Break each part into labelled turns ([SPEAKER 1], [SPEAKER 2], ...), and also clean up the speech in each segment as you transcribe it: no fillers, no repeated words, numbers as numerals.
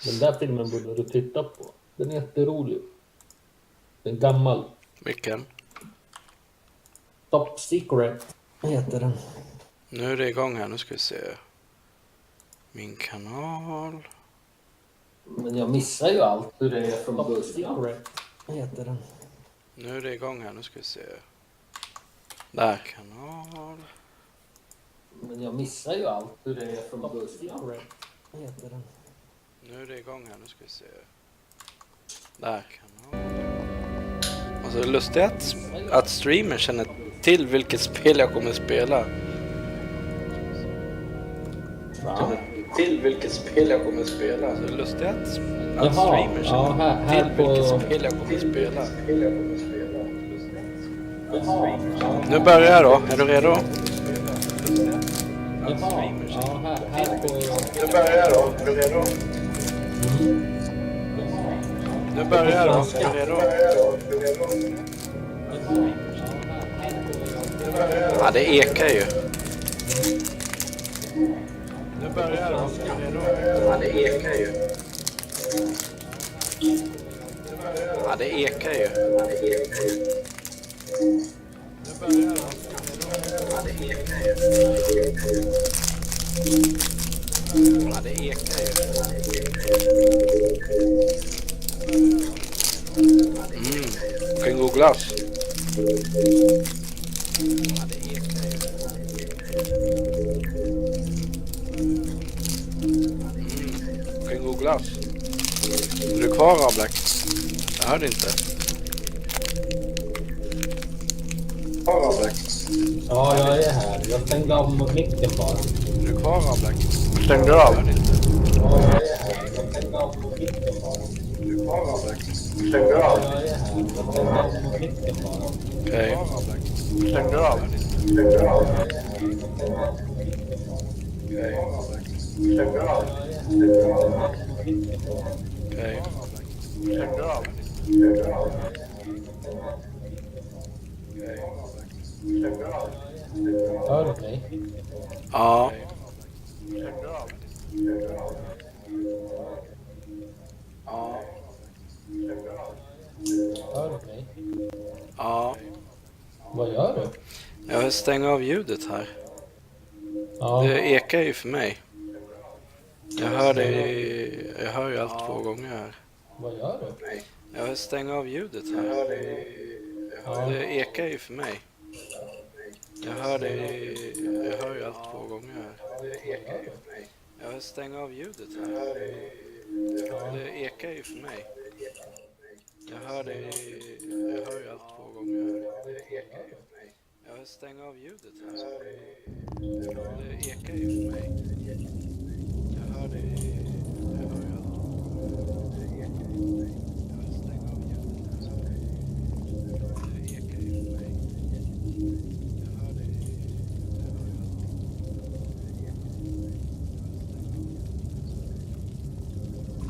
[SPEAKER 1] Den där filmen borde du titta på. Den är jätterolig. Den är gammal.
[SPEAKER 2] Vilken?
[SPEAKER 1] Top Secret heter den.
[SPEAKER 2] Nu är det igång här, nu ska vi se. Min kanal.
[SPEAKER 1] Men jag missar ju allt hur det är från Top Secret heter den.
[SPEAKER 2] Nu är det igång här, nu ska vi se. Där. Kanal.
[SPEAKER 1] Men jag missar ju allt hur det är från Top Secret heter den.
[SPEAKER 2] Nu är det igång här, nu ska vi se. Där. Kanal. Alltså det är lustigt att streamen känner till vilket spel jag kommer att spela. Till vilket spel jag kommer att spela. Alltså det är lustigt att streamen känner till vilket spel jag kommer att spela. Nu börjar jag då. Är du redo? Nu börjar jag då. Är du redo? Nu börjar jag då. Är du redo? Ja, det ekar ju. Nu börjar jag då. Är du redo? Ja, det ekar ju. Ja, det ekar ju. Nu börjar jag då. Ja, det ekar ju. Ja, det ekar ju. Vilken god glass. Ja, det ekar ju. Vilken god glass. Är du kvar, Rablak? Jag hörde inte.
[SPEAKER 1] Ja, jag är här. Jag stängde av micken bara.
[SPEAKER 2] Är du kvar, Rablak? Stängde du av? Jag hörde inte.
[SPEAKER 1] Ja, jag är här. Jag stängde av micken bara.
[SPEAKER 2] Är du kvar, Rablak? Stängde du av?
[SPEAKER 1] Ja, jag är här. Jag stängde av micken bara.
[SPEAKER 2] Okej. Stängde du av? Okej. Stängde du av? Okej. Stängde du av?
[SPEAKER 1] Hör du mig?
[SPEAKER 2] Ja. Ja.
[SPEAKER 1] Hör du mig?
[SPEAKER 2] Ja.
[SPEAKER 1] Vad gör du?
[SPEAKER 2] Jag vill stänga av ljudet här.
[SPEAKER 1] Ja.
[SPEAKER 2] Det ekar ju för mig. Jag hör ju allt 2 gånger här.
[SPEAKER 1] Vad gör du?
[SPEAKER 2] Jag vill stänga av ljudet här. Det ekar ju för mig. Jag hör ju allt 2 gånger här. Jag vill stänga av ljudet här. Det ekar ju för mig. Jag hör ju allt 2 gånger här. Jag vill stänga av ljudet här. Det ekar ju för mig. Jag hör ju allt 2 gånger. Det ekar ju för mig. Jag vill stänga av ljudet här. Det ekar ju för mig. Jag hör ju allt 2 gånger.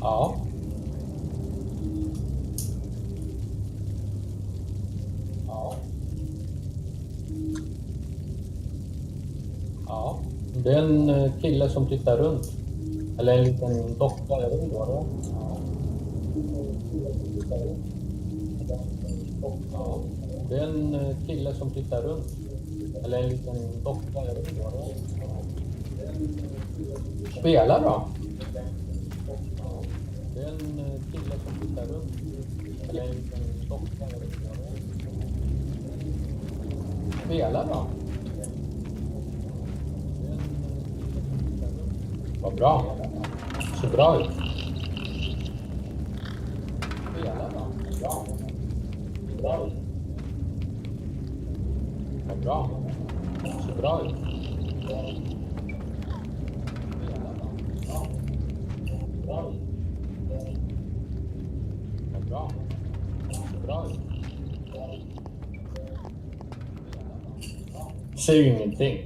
[SPEAKER 1] Ja. Ja. Det är en kille som tittar runt. Eller en liten docka, jag vet inte vad det är. Ja. Det är en kille som tittar runt. Eller en liten docka, jag vet inte vad det är. Spela då. Det är en kille som tittar runt. Eller en liten docka, jag vet inte vad det är. Spela då. Vad bra. Så bra ut. Spela då. Bra. Bra ut. Vad bra. Så bra ut. Spela då. Bra ut. Vad bra. Så bra ut. Ser ju ingenting.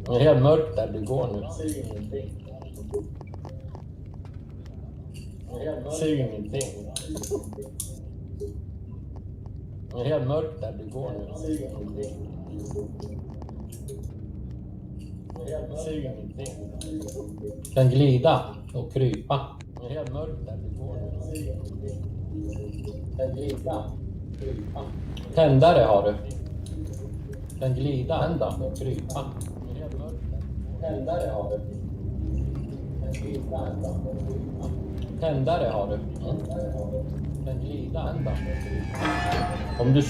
[SPEAKER 1] Det är helt mörkt där du går nu. Ser ingenting. Ser ingenting. Det är helt mörkt där du går nu. Ser ingenting. Det Jag ser ju ingenting. Kan glida och krypa. Det är helt mörkt där det går. Kan glida, krypa. Tändare har du. Kan glida, tända och krypa. Det är helt mörkt där. Tändare har du. Kan glida, tända och krypa. Tändare har du. Kan glida, tända och krypa. Om du...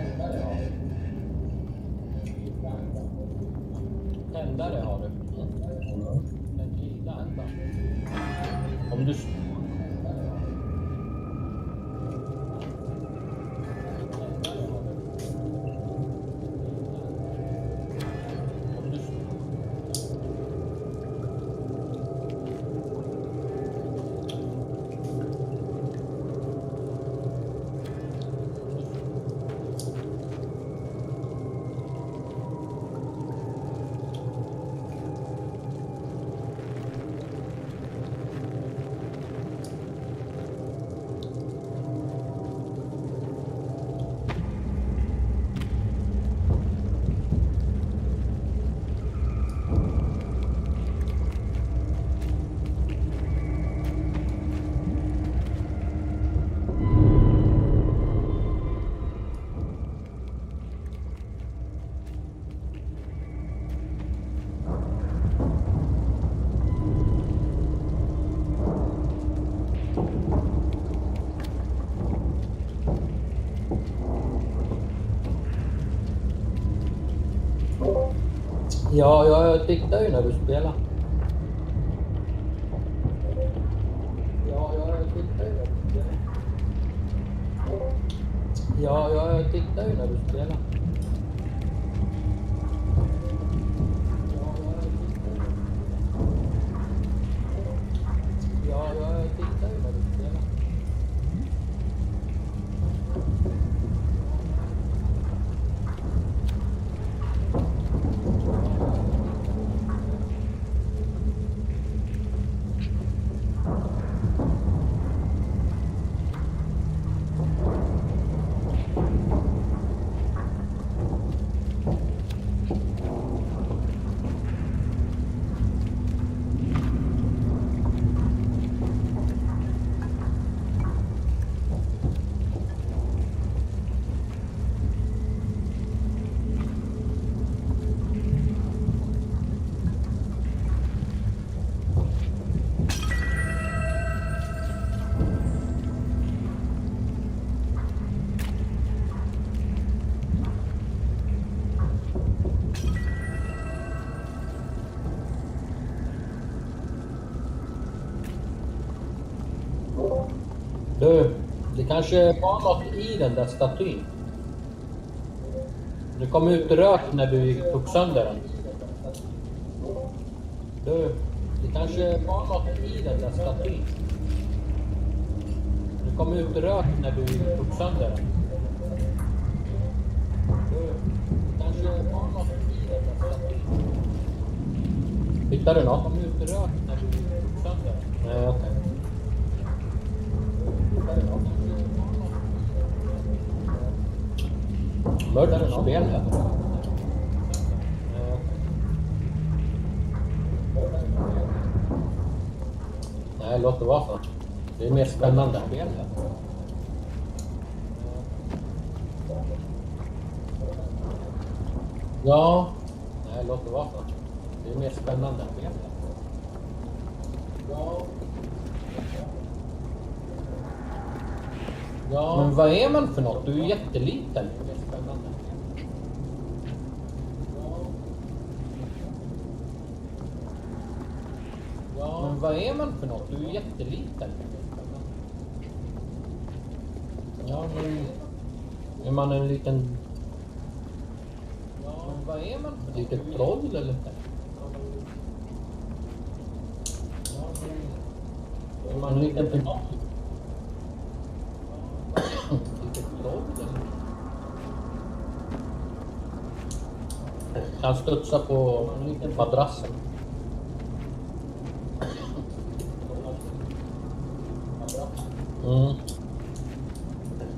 [SPEAKER 1] Tändare har du. Tändare har du. Kan glida, tända. Om du... Ja, jag tittar ju när du spelar. Ja, jag tittar ju när du spelar. Ja, jag tittar ju när du spelar. Ja, jag tittar ju när du spelar. Du, det kanske var något i den där statyn. Det kom ut rök när du tog sönder den. Du, det kanske var något i den där statyn. Det kom ut rök när du tog sönder den. Du, det kanske var något i den där statyn. Hittar du något? Det kom ut rök när du tog sönder den. Nej, okej. Mörkt spel här. Nej, låt det vara så. Det är mer spännande spel här. Ja. Nej, låt det vara så. Det är mer spännande spel här. Ja. Ja, men vad är man för något? Du är ju jätteliten. Det är spännande. Ja, men vad är man för något? Du är ju jätteliten. Ja, men är man en liten... Ja, men vad är man för något? Litet troll eller? Ja, men är man en liten... Kan studsa på madrassen.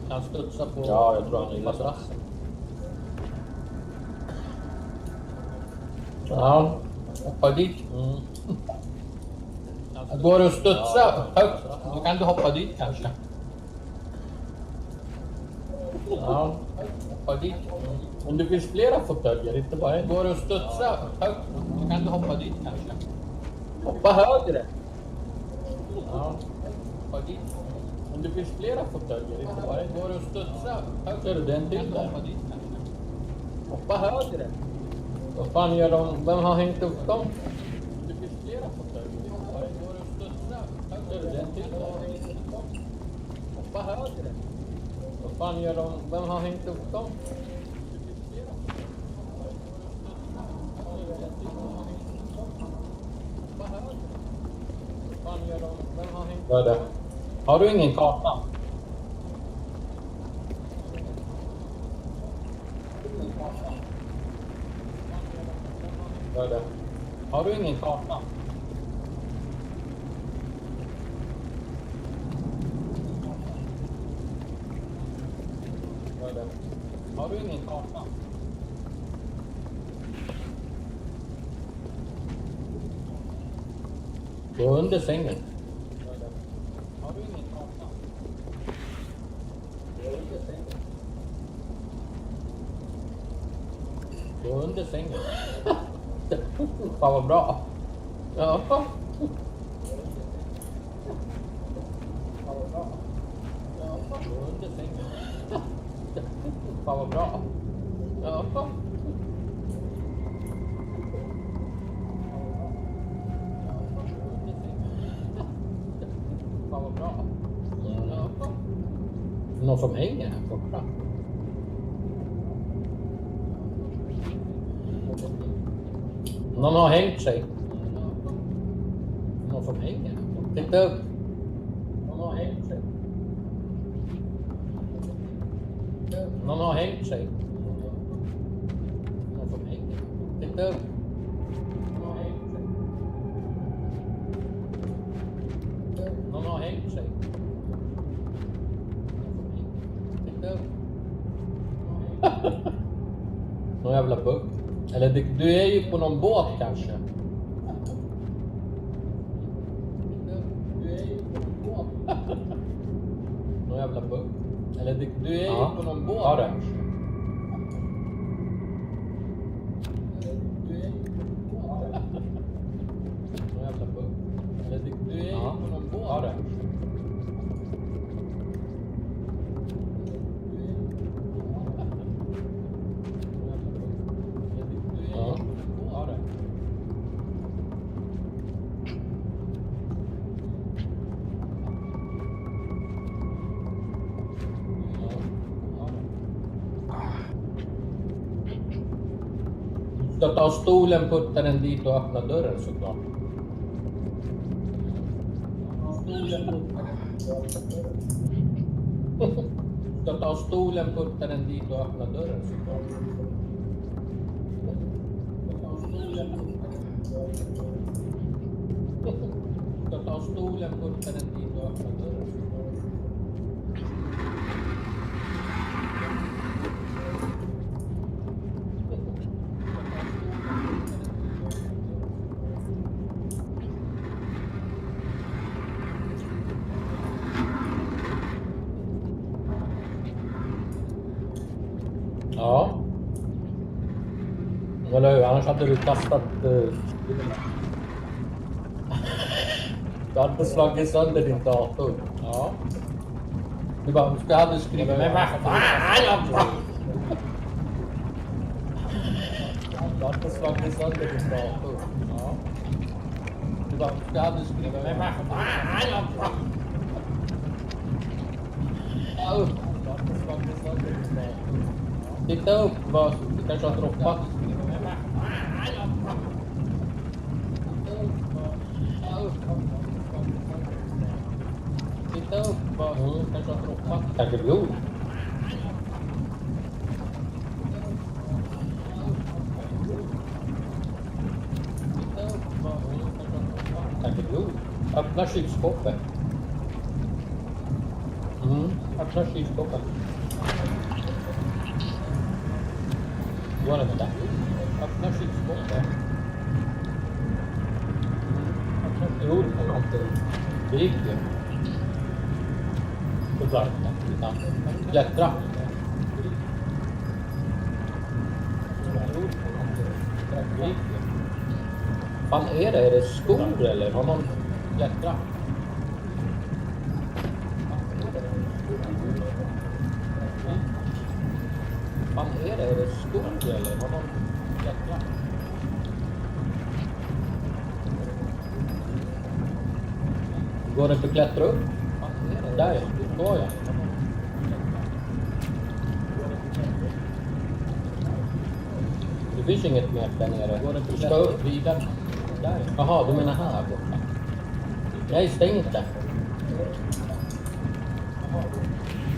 [SPEAKER 1] Kan studsa på... Ja, jag tror han är madrassen. Ja. Hoppa dit. Går det att studsa högt, då kan du hoppa dit kanske. Ja, hoppa dit. Om det finns flera fåtöljer, inte bara en. Går det att studsa högt, då kan du hoppa dit kanske. Hoppa högre. Ja, hoppa dit. Om det finns flera fåtöljer, inte bara en. Går det att studsa högt, är det en till där? Hoppa dit kanske. Hoppa högre. Vad fan gör de? Vem har hängt upp dem? Det finns flera fåtöljer, inte bara en. Går det att studsa högt, är det en till där? Hoppa högre. Vad fan gör de? Vem har hängt upp dem? Vad är det? Har du ingen karta? Vad är det? Har du ingen karta? Vad är det? Har du ingen karta? Gå under sängen. Har du ingen karta? Gå under sängen. Gå under sängen. Fan vad bra. Ja. Fan vad bra. Ja. Gå under sängen. Fan vad bra. Ja. Fan vad bra. Ja. Någon som hänger här borta. Någon har hängt sig. Någon som hänger här borta. Titta upp. Någon har hängt sig. Någon har hängt sig. Någon som hänger. Titta upp. Någon har hängt sig. Någon har hängt sig. Titta upp. Någon jävla bugg. Eller du är ju på någon båt kanske. Du är ju på någon båt. Någon jävla bugg. Eller du är ju på någon båt kanske. Du är ju på någon båt. Någon jävla bugg. Eller du är ju på någon båt kanske. Du ska ta stolen, putta den dit och öppna dörren såklart. Du ska ta stolen, putta den dit och öppna dörren såklart. Du ska ta stolen, putta den dit och öppna dörren såklart. Ja. Eller hur? Annars hade du kastat... Du hade slagit sönder din dator. Ja. Du hade skrivit... Men vad fan! Du hade slagit sönder din dator. Ja. Du hade skrivit... Men vad fan! Ja. Du hade slagit sönder din dator. Titta upp, du kanske har droppat. Titta upp, du kanske har droppat. Kanske blod. Kanske blod. Öppna kylskåpet. Öppna kylskåpet. Var det där? Öppna kylskåpet. Jo, det gick ju. Såklart. Klättra. Det gick ju. Fan är det? Är det skor eller? Har någon klättra? Fan är det? Är det skor eller? Har någon klättra? Går det inte att klättra upp? Där står jag. Det finns inget mer där nere. Du ska upp vidare. Jaha, du menar här borta. Nej, stäng inte.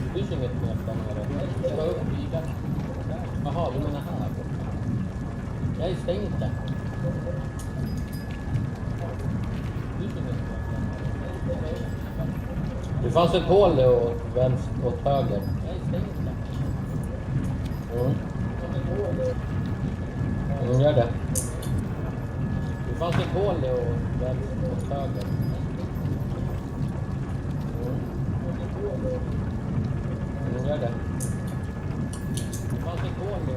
[SPEAKER 1] Det finns inget mer där nere. Du ska upp vidare. Jaha, du menar här borta. Nej, stäng inte. Det fanns ett hål åt vänster, åt höger. Gör det. Det fanns ett hål åt vänster, åt höger. Gör det. Det fanns ett hål åt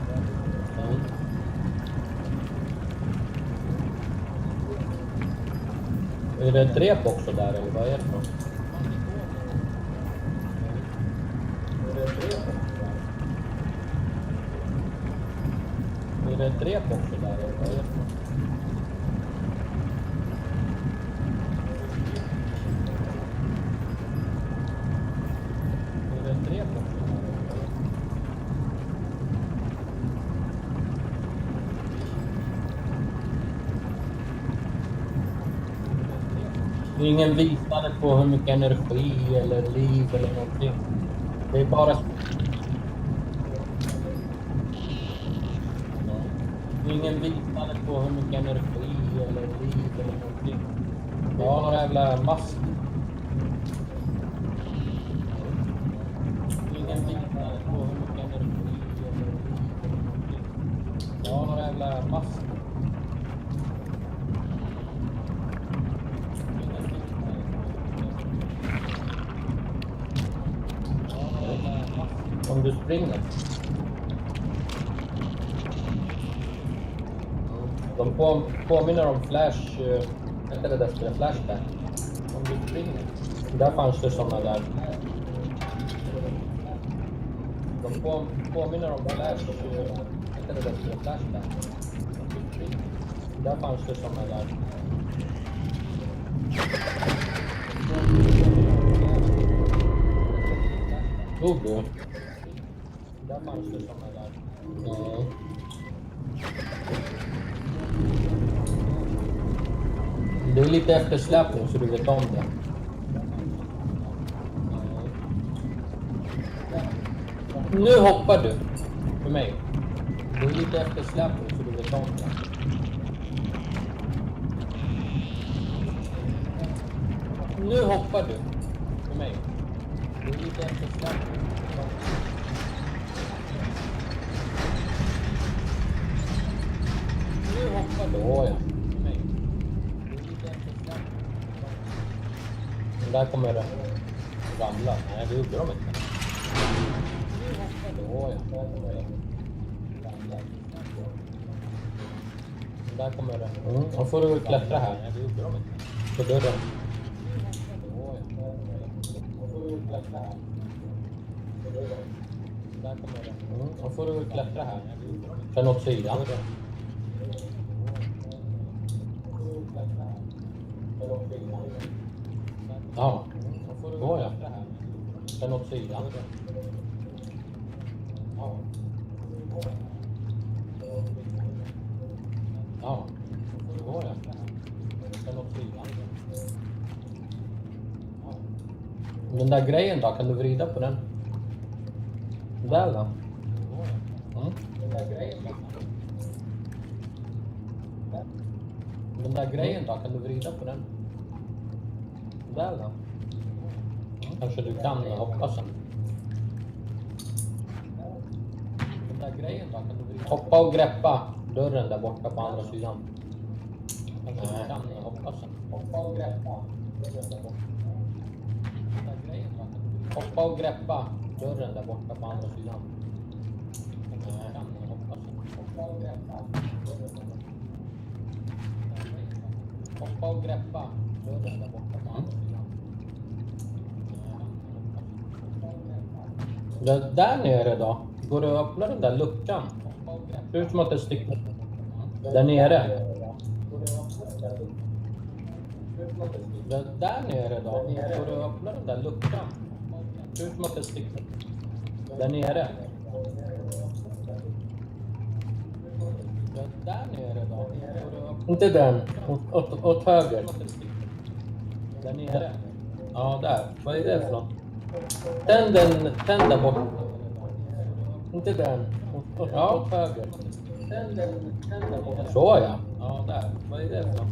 [SPEAKER 1] vänster, åt höger. Är det ett rep också där eller vad är det för? Är det ett rep också där eller vad är det för? Är det ett rep också där eller vad är det? Ingen visade på hur mycket energi eller liv eller någonting. Det är bara... Ingen visade på hur mycket energi eller liv eller någonting. Ja, några jävla mask. Ingen visade på hur mycket energi eller liv eller någonting. Ja, några jävla mask. Om du springer. De påminner om Flash, eller det skulle Flash där. Om du springer. Där fanns det sådana där. De påminner om Flash, eller det skulle Flash där. Om du springer. Där fanns det sådana där. Tog du? Där fanns det sådana där. Ja. Det är lite eftersläpning så du vet om det. Nu hoppar du. För mig. Det är lite eftersläpning så du vet om det. Nu hoppar du. För mig. Det är lite eftersläpning. Nu hoppar du. Åh ja. För mig. Men där kommer det ramla. Nej, det gjorde de inte. Åh ja. Men där kommer det. Då får du klättra här. Nej, det gjorde de inte. På dörren. Åh ja. Då får du klättra här. På dörren. Där kommer det. Då får du klättra här. Nej, det gjorde de inte. Sen åt sidan. Ja, då ja. Sen åt sidan. Ja. Ja, då ja. Sen åt sidan. Ja. Den där grejen då, kan du vrida på den? Där då? Den där grejen då. Den där grejen då, kan du vrida på den? Där då? Kanske du kan hoppa sen. Den där grejen då, kan du vrida? Hoppa och greppa dörren där borta på andra sidan. Nej, jag hoppas. Hoppa och greppa. Hoppa och greppa dörren där borta på andra sidan. Nej, jag hoppas. Hoppa och greppa dörren där borta. Hoppa och greppa dörren där borta på andra sidan. Det där nere då? Går det att öppna den där luckan? Det ser ut som att det sticker. Där nere. Det där nere då? Går det att öppna den där luckan? Det ser ut som att det sticker. Där nere. Det där nere då? Inte den. Åt höger. Där nere. Ja, där. Vad är det för något? Tänd där bort. Inte den. Ja, åt höger. Tänd där bort. Så ja. Ja, där. Vad är det för något?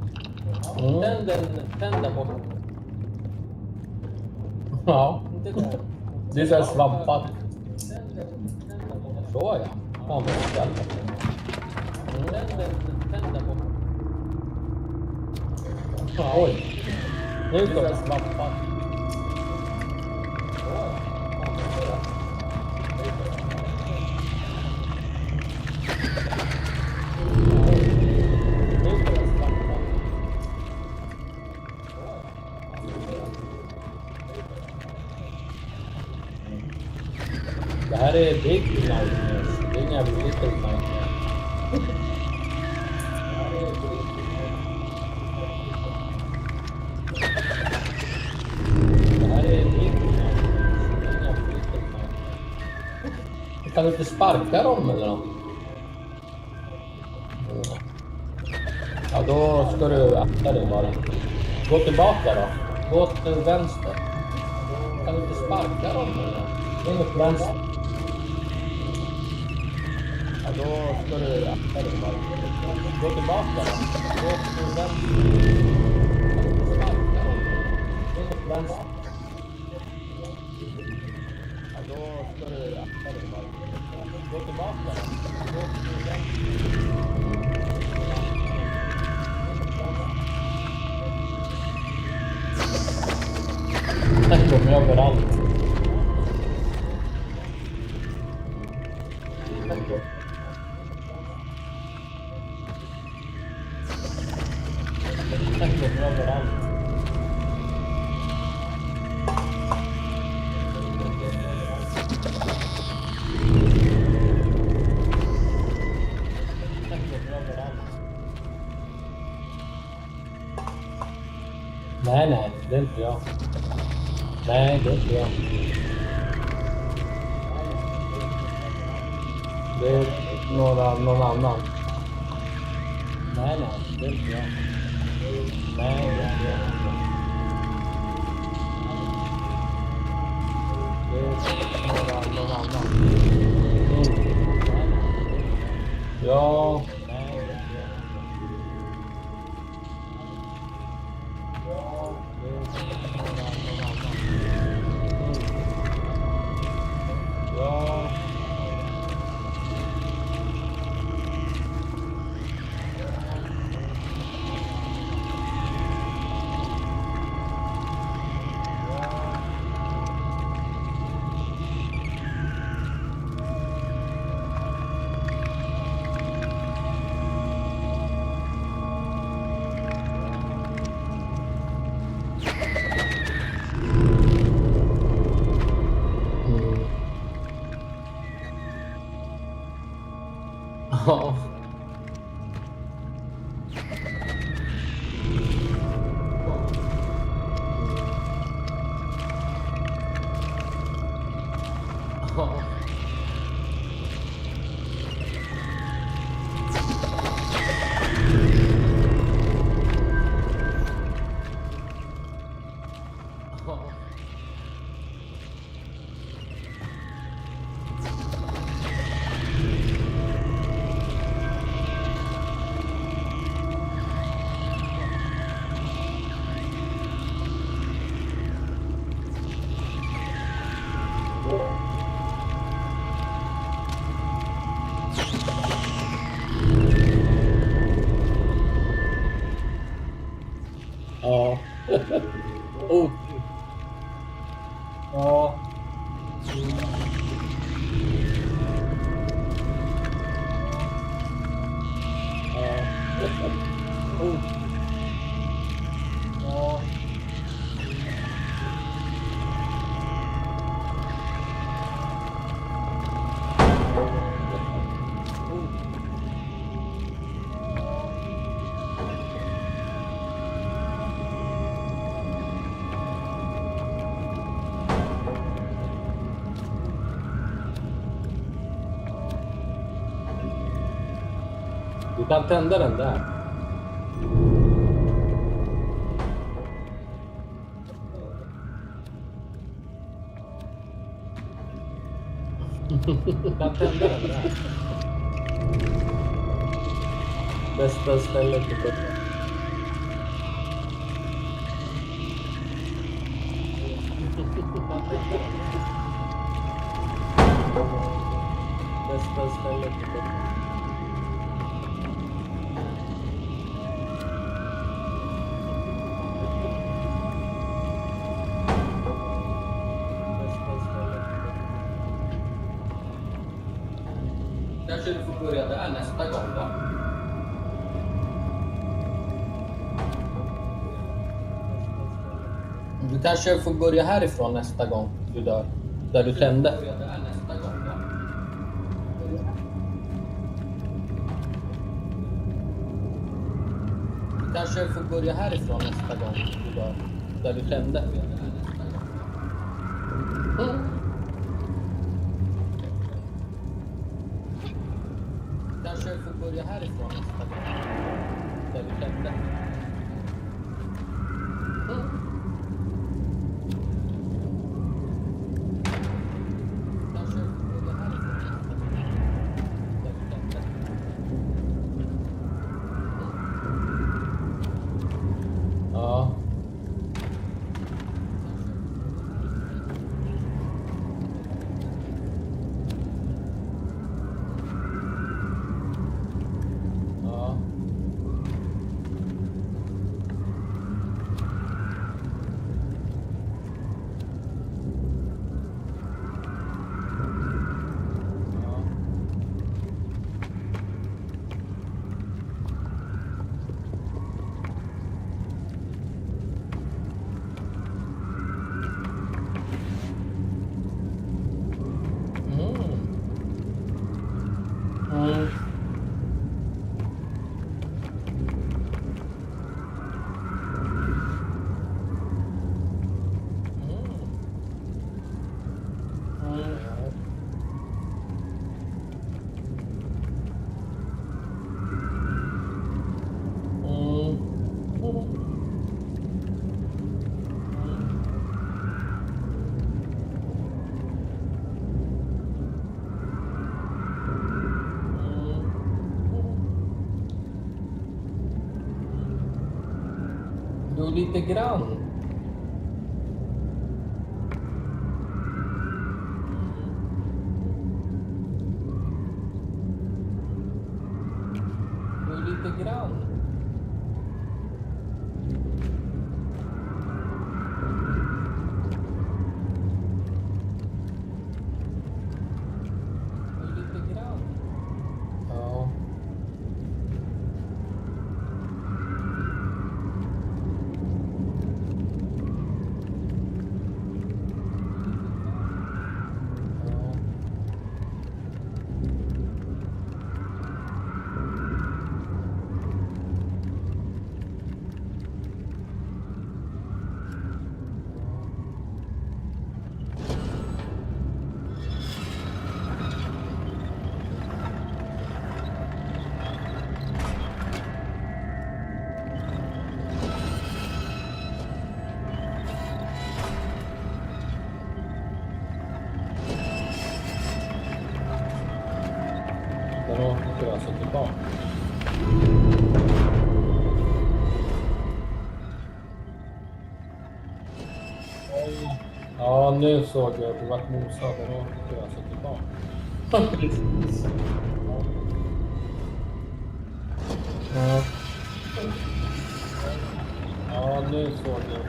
[SPEAKER 1] Tänd där bort. Ja, inte den. Det är så här svampat. Så ja. Ja, men tänd där bort. Oj. Nu är det svampat. Det här är big nightmares. Det är inga little nightmares. Det här är big nightmares. Det är inga little nightmares. Kan du inte sparka dem eller något? Ja, då ska du akta dig bara. Gå tillbaka då. Gå till vänster. Kan du inte sparka dem eller något? Inget vänster. Ja, då ska du akta dig bara. Gå tillbaka då. Gå till vänster. Kan du inte sparka dem? Inget vänster. Ja, då ska du akta dig bara. Gå tillbaka då. Gå till vänster. Tänk på mig överallt. Tänk på mig överallt. Nej, det är inte jag. Nej, det är inte jag. Det är någon annan. Nej, det är inte jag. Nej, det är inte jag. Det är någon annan. Ja. Oh. Ja. Oh. Ja. Du kan tända den där. Du kan tända den där. Bästa stället på början. Bästa stället på början. Kanske du får börja där nästa gång då. Du kanske får börja härifrån nästa gång du dör. Där du tände. Du kanske får börja härifrån nästa gång du dör. Där du tände. Kanske får börja härifrån nästa gång. Där du tände. Kanske får börja härifrån nästa gång. Där du tände. Ja. Jo, lite grann. Jo, lite grann. Jo, lite grann. Ja. Den åker alltså tillbaka. Ja, nu såg jag att det var mosad. Den åker alltså tillbaka. Precis. Ja. Ja. Ja, nu såg jag.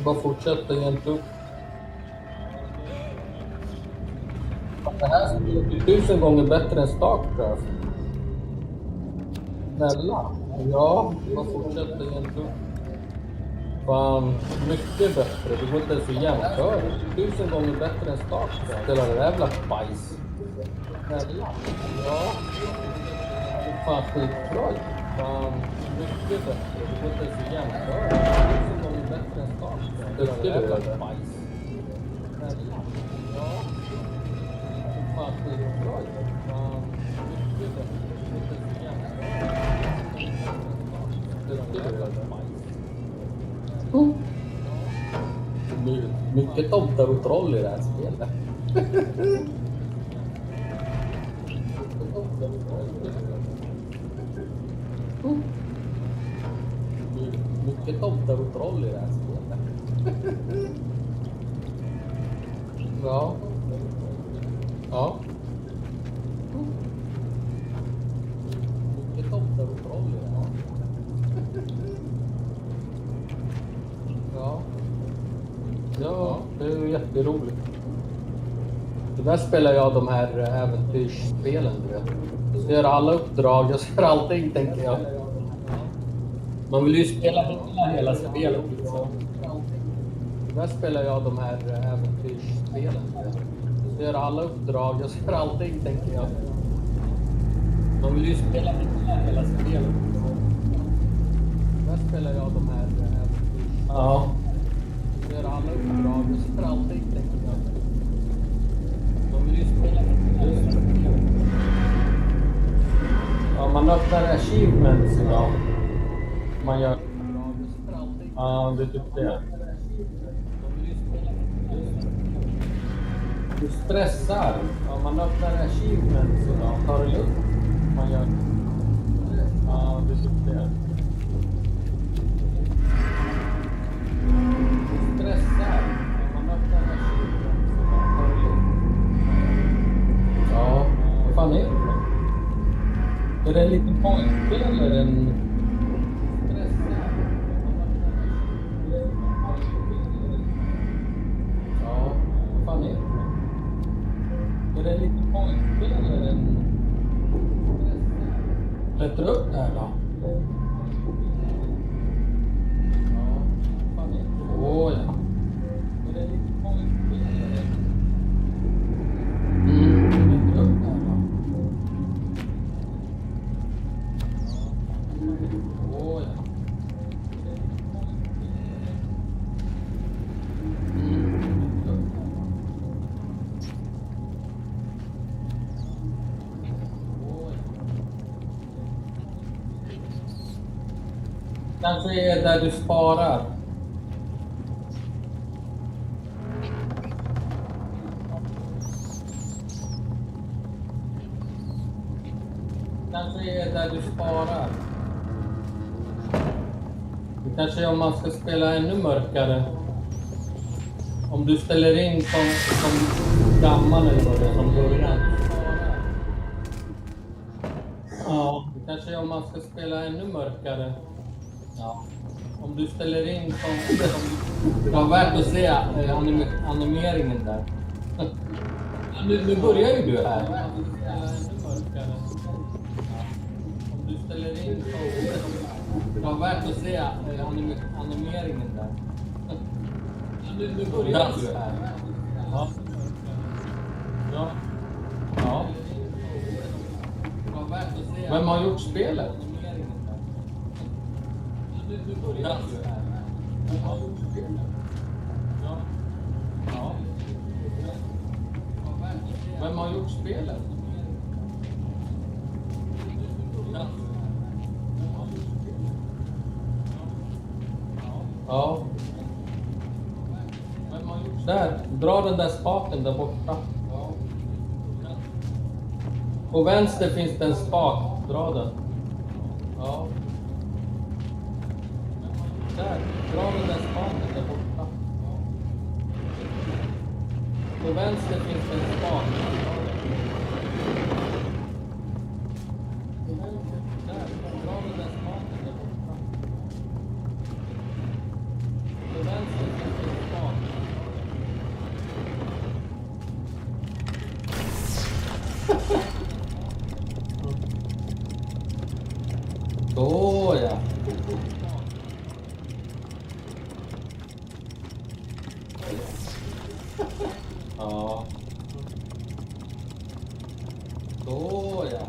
[SPEAKER 1] Bara fortsätta jämt upp. Det här spelet är 1000 gånger bättre än Starcraft. Snälla. Ja, bara fortsätta jämt upp. Fan, mycket bättre. Det går inte ens att jämföra. 1000 gånger bättre än Starcraft. Hela det jävla bajs. Snälla. Ja. Fan, skitbra. Fan, mycket bättre. Det går inte ens att jämföra. 1000 gånger bättre än Starcraft. Hela det jävla bajs. Snälla. Ja. Fan, skitbra. Fan, mycket bättre. Det går inte ens att jämföra. Hela det jävla bajs. Mycket tomtar och troll i det här spelet. Mycket tomtar och troll i det här spelet. Ja. Ja. Mycket tomtar och troll i det här. Ja. Ja, det är ju jätteroligt. Det där spelar jag de här äventyrsspelen, du vet. Jag ska göra alla uppdrag, jag ska göra allting, tänker jag. Man vill ju spela hela spelet, liksom. Det där spelar jag de här äventyrsspelen, du vet. Jag ska göra alla uppdrag, jag ska göra allting, tänker jag. Man vill ju spela hela spelet, liksom. Det där spelar jag de här äventyrsspelen. Ja. Göra alla uppdrag och så för allting, tänker jag. De vill ju spela med. Ja, man öppnar achievements idag. Man gör uppdrag och så för allting. Ja, det är typ det. De vill ju spela med. Du stressar. Ja, man öppnar achievements idag. Tar det lugnt. Man gör. Ja, det är typ det. Stressar. Man öppnar achievements idag. Tar det lugnt. Ja, vad fan är det? Är det en liten pojke eller en... Stressar. Ja, vad fan är det? Är det en liten pojke eller en... Sätter upp det här då? Ja, vad fan är det? Åh ja. Är det en liten pojke eller en... Sätter upp det här då? Åh ja. Kanske är där du sparar. Kanske är där du sparar. Det kanske är om man ska spela ännu mörkare. Om du ställer in som gammal eller vad det är som början. Ja, det kanske är om man ska spela ännu mörkare. Ja. Om du ställer in som det var värt att se animeringen där. Nu börjar ju du här. Om du ställer in som det var värt att se animeringen där. Nu börjar du här. Ja. Ja. Ja. Vem har gjort spelet? Ja. Ja. Vem har gjort spelet? Ja. Vem har gjort där? Dra den där spaken där borta. På vänster finns det en spak. Dra den. Ja. Där, dra den där spanen där borta. På vänster finns det en span. Där, dra den där spanen där borta. På vänster finns det en span. Så ja. Ja. Så ja.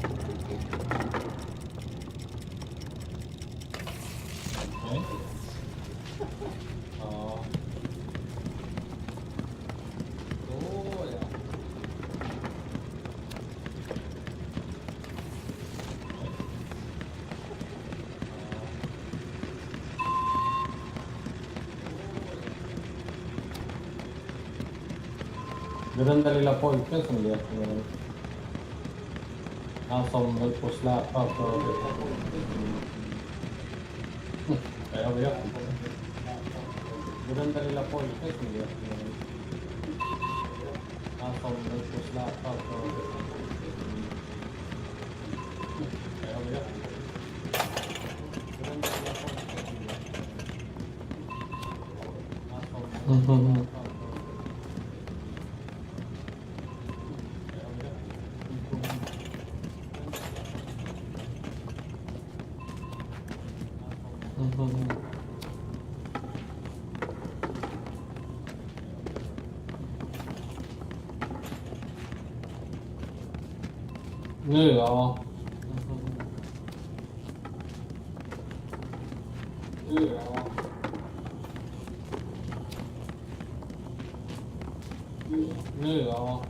[SPEAKER 1] Nej. Ja. Så ja. Det är den där lilla pojken som leker med den. Han som höll på att släpa för... Jag vet inte. Det är den där lilla pojken som leker med den. Han som höll på att släpa för... Jag vet inte. Det är den där lilla pojken som leker med den. Han som höll på att släpa för... Nu ja. Nu ja. Nu ja.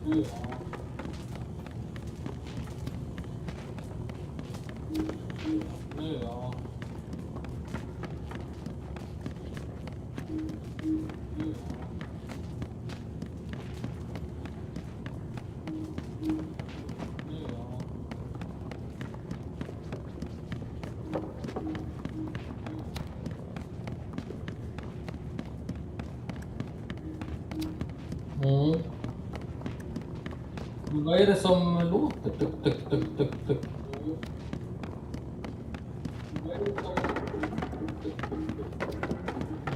[SPEAKER 1] Nu ja. Nu ja. Mm. Vad är det som låter? Tuk, tuk, tuk, tuk, tuk.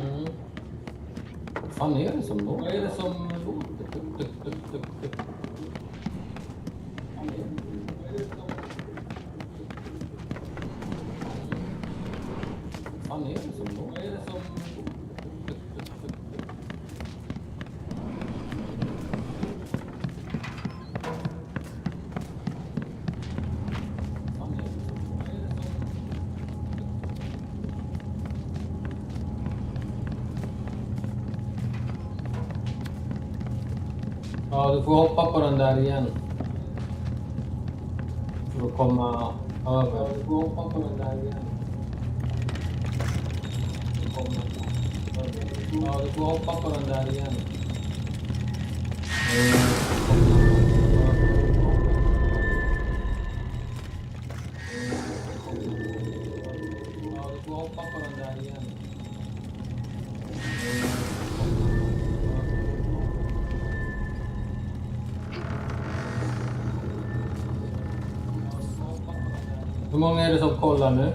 [SPEAKER 1] Mm. Vad fan är det som låter? Vad är det som låter? Tuk, tuk, tuk, tuk, tuk. Vad fan är det som låter? Vad är det som låter? Ja, du får hoppa på den där igen. För att komma över. Ja, du får hoppa på den där igen. Ja, du får hoppa på den där igen. Ja, du får hoppa på den där igen. Hur många är det som kollar nu?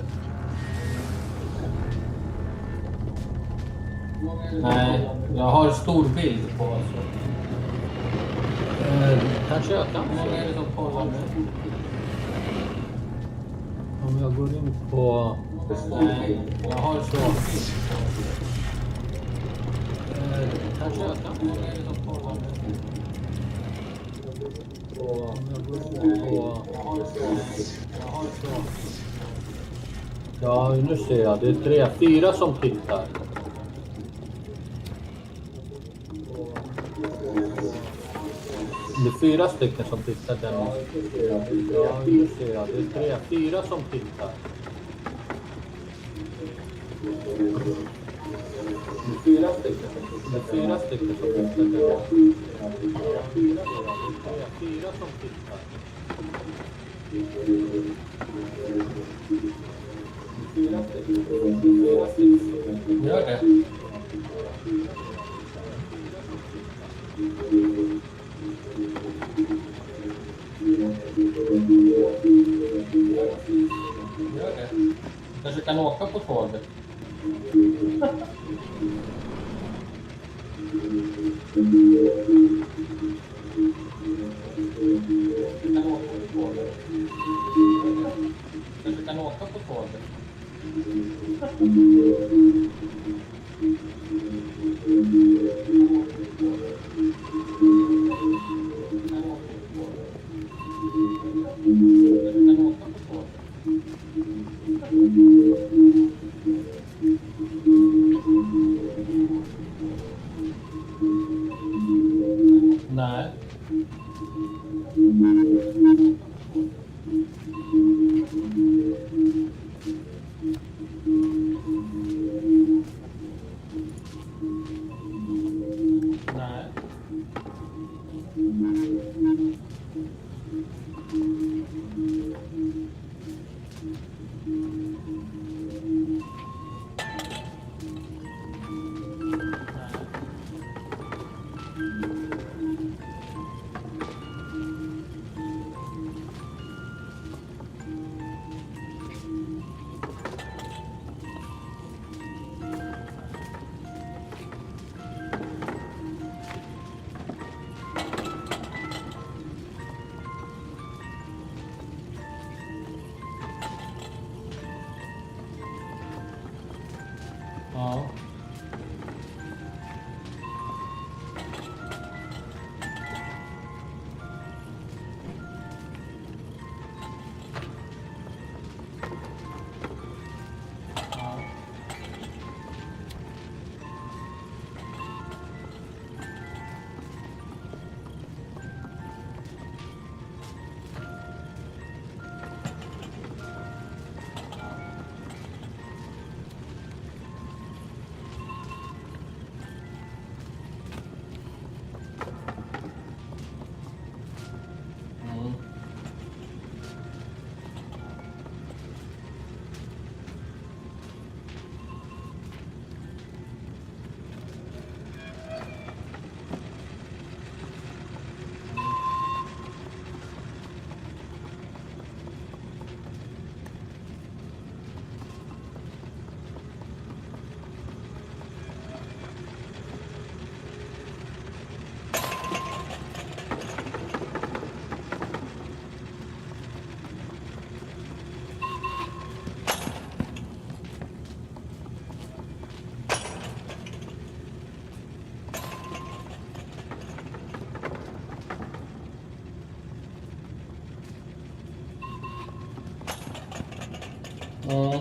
[SPEAKER 1] Nej, jag har stor bild på oss. Kanske jag kan. Hur många är det som kollar nu? Om jag går in på... Nej, jag har stor bild på kanske jag kan. Hur många är det som kollar nu? Om jag går in på... Jag har stor bild. Ja, nu ser jag. Det är 3-4 som tittar. Det är 4 stycken som tittar där. Ja, nu ser jag. Det är 3-4 som tittar. 4 stycken som tittar. 4 stycken som tittar. Ja, 4 som tittar. 4 stycken. 4 stycken. Gör det. Gör det. Kanske kan åka på tåget. Kanske kan åka på tåget. Nej. Nej. Ja.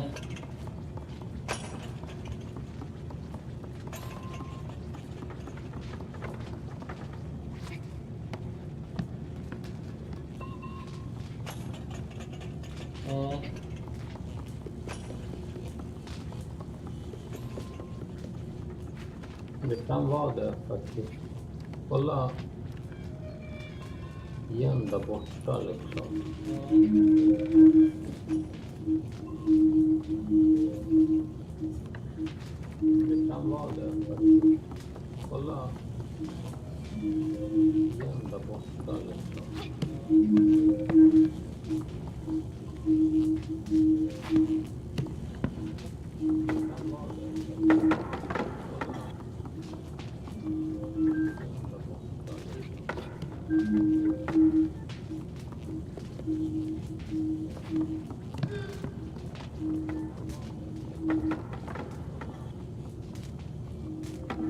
[SPEAKER 1] Det kan vara det faktiskt. Kolla igen där borta liksom. Det kan vara det faktiskt. Kolla igen där borta liksom.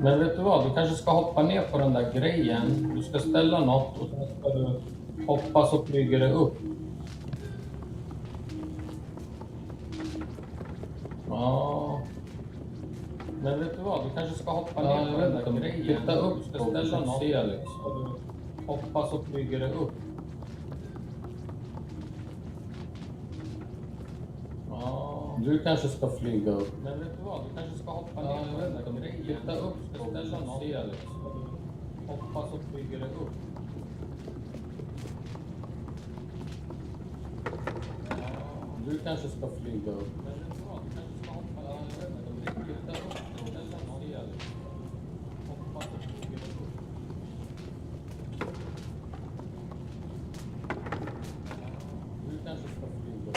[SPEAKER 1] Men vet du vad, du kanske ska hoppa ner på den där grejen. Du ska ställa något och sen ska du hoppa så flyger det upp. Ja. Men vet du vad, du kanske ska hoppa ner på den där grejen. Flytta upp, du ska ställa något liksom. Hoppa så flyger det upp. Ja. Du kanske ska flyga upp. Men vet du vad? Du kanske ska hoppa ner på den där grejen. Flytta upp, ställa något fel. Hoppa så flyger det upp. Du kanske ska flyga upp. Men vet du vad? Du kanske ska hoppa ner. Flytta upp, ställa något fel. Hoppa så flyger det upp. Du kanske ska flyga upp.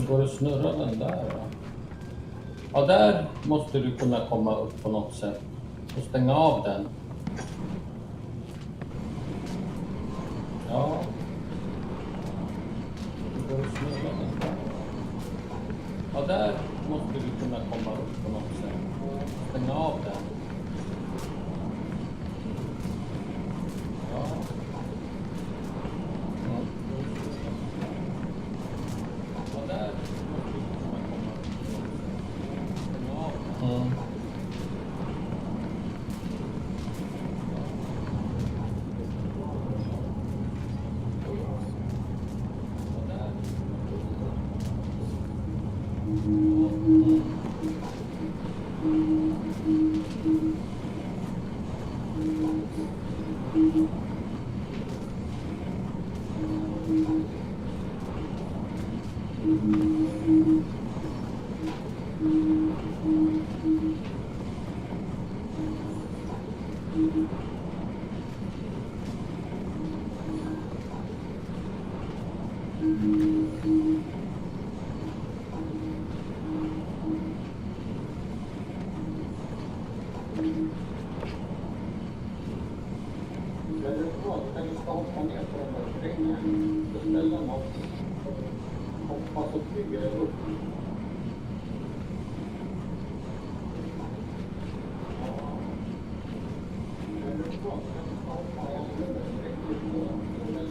[SPEAKER 1] Går det att snurra den där då? Ja, där måste du kunna komma upp på något sätt och stänga av den. Ja. Går det att snurra den där? Ja, där måste du kunna komma upp på något sätt och stänga av den. Ja. Mm.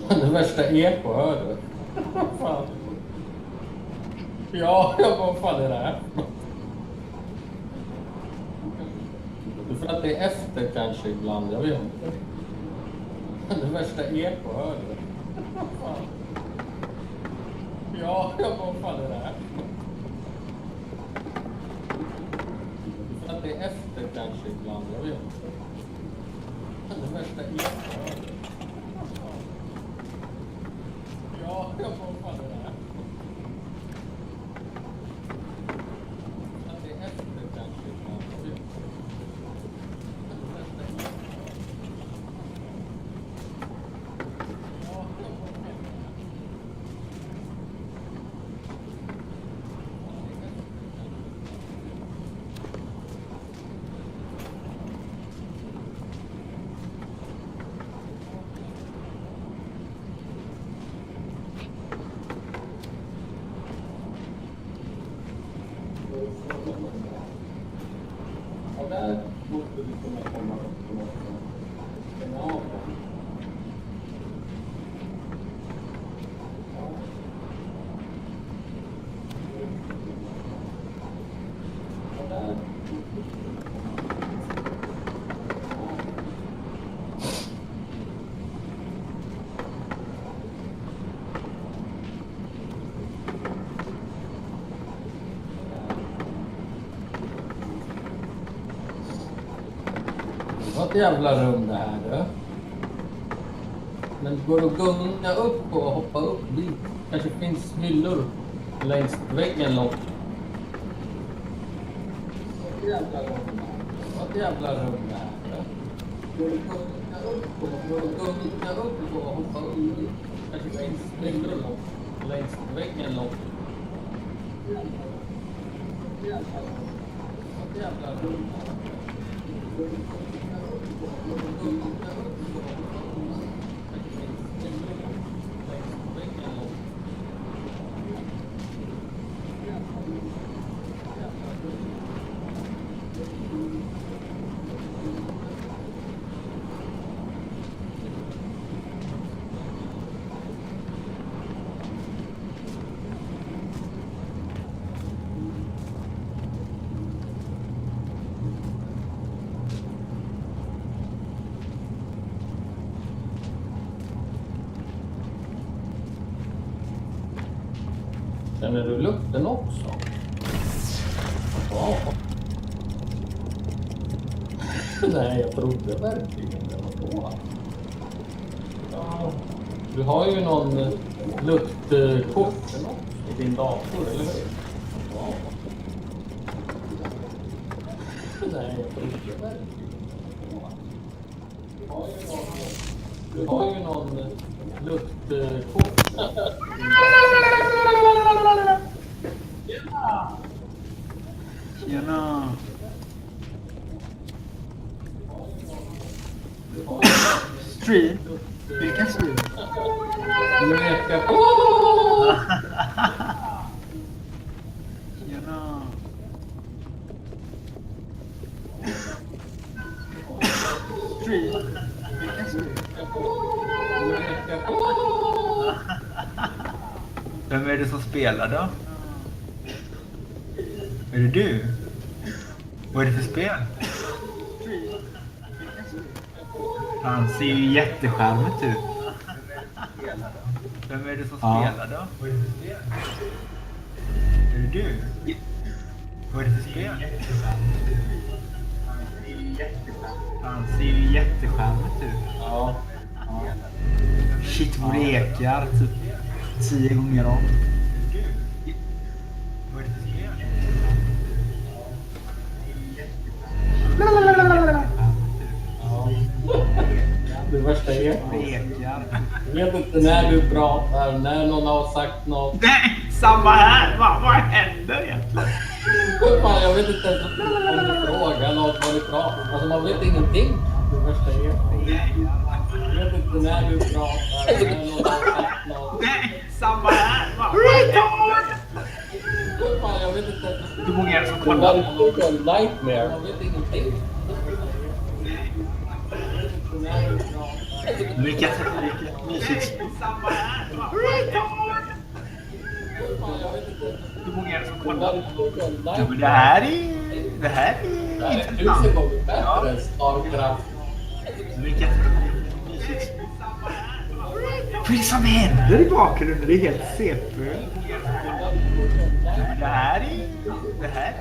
[SPEAKER 1] Det värsta eko, hör du? Fan. Ja, vad fan är det här? För att det är efter kanske ibland, jag vet inte. Det värsta eko, hör du? Fan. Ja, vad fan är det här? För att det är efter kanske ibland, jag vet inte. Det värsta eko, hör du? Ja, vad fan är det här? Att det är efter kanske ibland, jag vet inte. Det värsta eko. Ja, vad fan är det här? Ja, där måste du kunna komma upp på något sätt. Stänga av den. Ja, där måste du kunna Det var ett jävla rum det här du. Men går det att gunga upp och hoppa upp dit? Kanske finns hyllor längs väggen långt. Det var ett jävla rum det här du. Går det att gunga upp och hoppa upp dit? Kanske finns hyllor längs väggen långt. Det var ett jävla rum det här. Känner du lukten också? Ja. Nej, jag trodde verkligen det var så. Ja. Du har ju någon luktkort i din dator, eller hur? Ja. Nej, jag trodde verkligen det var så. Du har ju någon luktkort.
[SPEAKER 3] Tjena! Stream? Vilken stream?
[SPEAKER 1] Leka på!
[SPEAKER 3] Tjena! Stream? Vilken stream?
[SPEAKER 1] Leka på!
[SPEAKER 3] Vem är det som spelar då? Är det du? Vad är det för spel? Han ser ju jättecharmigt ut. Vem är det som spelar då? Vad är det för spel? Är det du? Vad är det för spel? Han ser ju jättecharmigt ut.
[SPEAKER 1] Ja.
[SPEAKER 3] Shit vad det ekar typ 10 gånger om. Vad är det för spel?
[SPEAKER 1] Det värsta är
[SPEAKER 3] Ekar.
[SPEAKER 1] jag vet inte när du pratar, när någon har sagt något.
[SPEAKER 3] Nej, samma här! Vad händer egentligen?
[SPEAKER 1] Fan, jag vet inte ens om du frågar något vad du pratar. Alltså man vet ingenting. Det värsta är jag vet inte när du pratar, när någon har sagt något.
[SPEAKER 3] Nej, samma här! Vad händer?
[SPEAKER 1] Fan, jag vet inte ens.
[SPEAKER 3] Hur många är det som
[SPEAKER 1] Det
[SPEAKER 3] kollar?
[SPEAKER 1] var en nightmare. Man vet ingenting.
[SPEAKER 3] Vilket mysigt. Samma här! Hur många är det som kollar? Ja, men det här är intressant.
[SPEAKER 1] 1000 gånger bättre än Starcraft.
[SPEAKER 3] Vilket mysigt. Vad är det som händer i bakgrunden? Det är helt CP. Ja, men det här är intressant.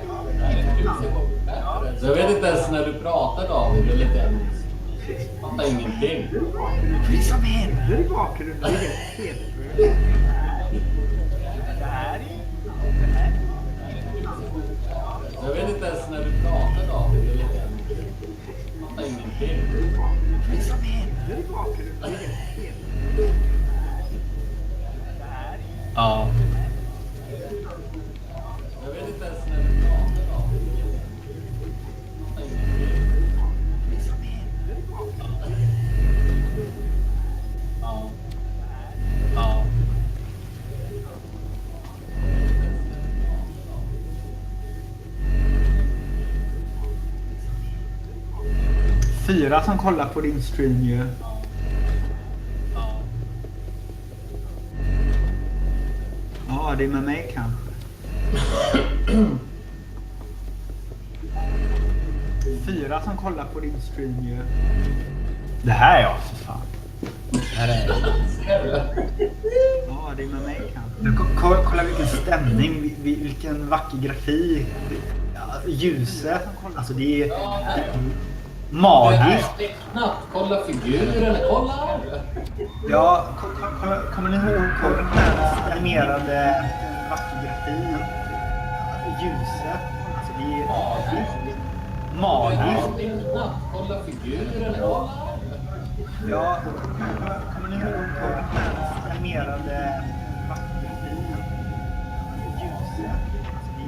[SPEAKER 1] Jag vet inte ens när du pratar, David, eller inte ens. Jag fattar ingenting.
[SPEAKER 3] Vad är det som händer i bakgrunden? Det är helt CP. Det här är
[SPEAKER 1] Jag vet inte ens när du pratar, David, eller inte ens. Jag fattar ingenting.
[SPEAKER 3] Vad är det som händer i bakgrunden? Det är helt CP. Ja.
[SPEAKER 1] Jag vet inte ens när du pratar, David. Jag fattar ingenting.
[SPEAKER 3] Vad är det som händer i bakgrunden?
[SPEAKER 1] Ja.
[SPEAKER 3] Ja. Fyra som kollar på din stream ju. Ja, det är med mig kanske. Fyra som kollar på din stream ju. Det här är jag för fan. Det här är jag. Ja, det är med mig kanske. Kolla vilken stämning, vilken vacker grafik. Ja, ljuset. Alltså det är magiskt.
[SPEAKER 1] Det är tecknat. Kolla figuren. Kolla här.
[SPEAKER 3] Ja, kommer ni ihåg den här animerade vacker grafin? Ljuset. Alltså det är magiskt.
[SPEAKER 1] Det är tecknat. Kolla figuren. Kolla här.
[SPEAKER 3] Ja, kommer ni ihåg den här animerade vacker grafin? Ljuset. Alltså det är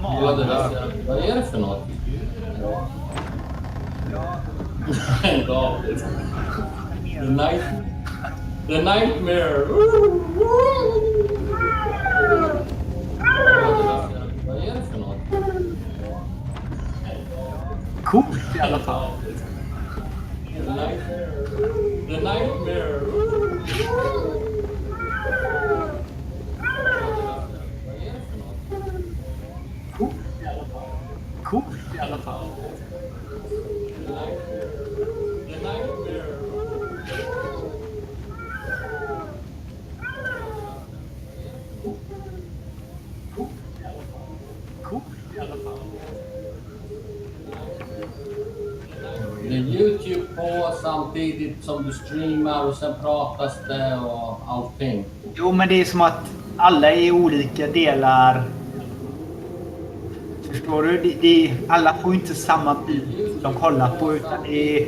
[SPEAKER 1] Ja, det där. Vad är det för något?
[SPEAKER 3] Ja.
[SPEAKER 1] David. The nightmare. Vad är det för något?
[SPEAKER 3] Coolt i alla fall.
[SPEAKER 1] The nightmare. Vad är det för något?
[SPEAKER 3] Coolt i alla fall.
[SPEAKER 1] The nightmare. på samtidigt som du streamar och sen pratas det och allting.
[SPEAKER 3] Jo, men det är som att alla är i olika delar. Förstår du? Alla får inte samma bit de kollar på, utan det är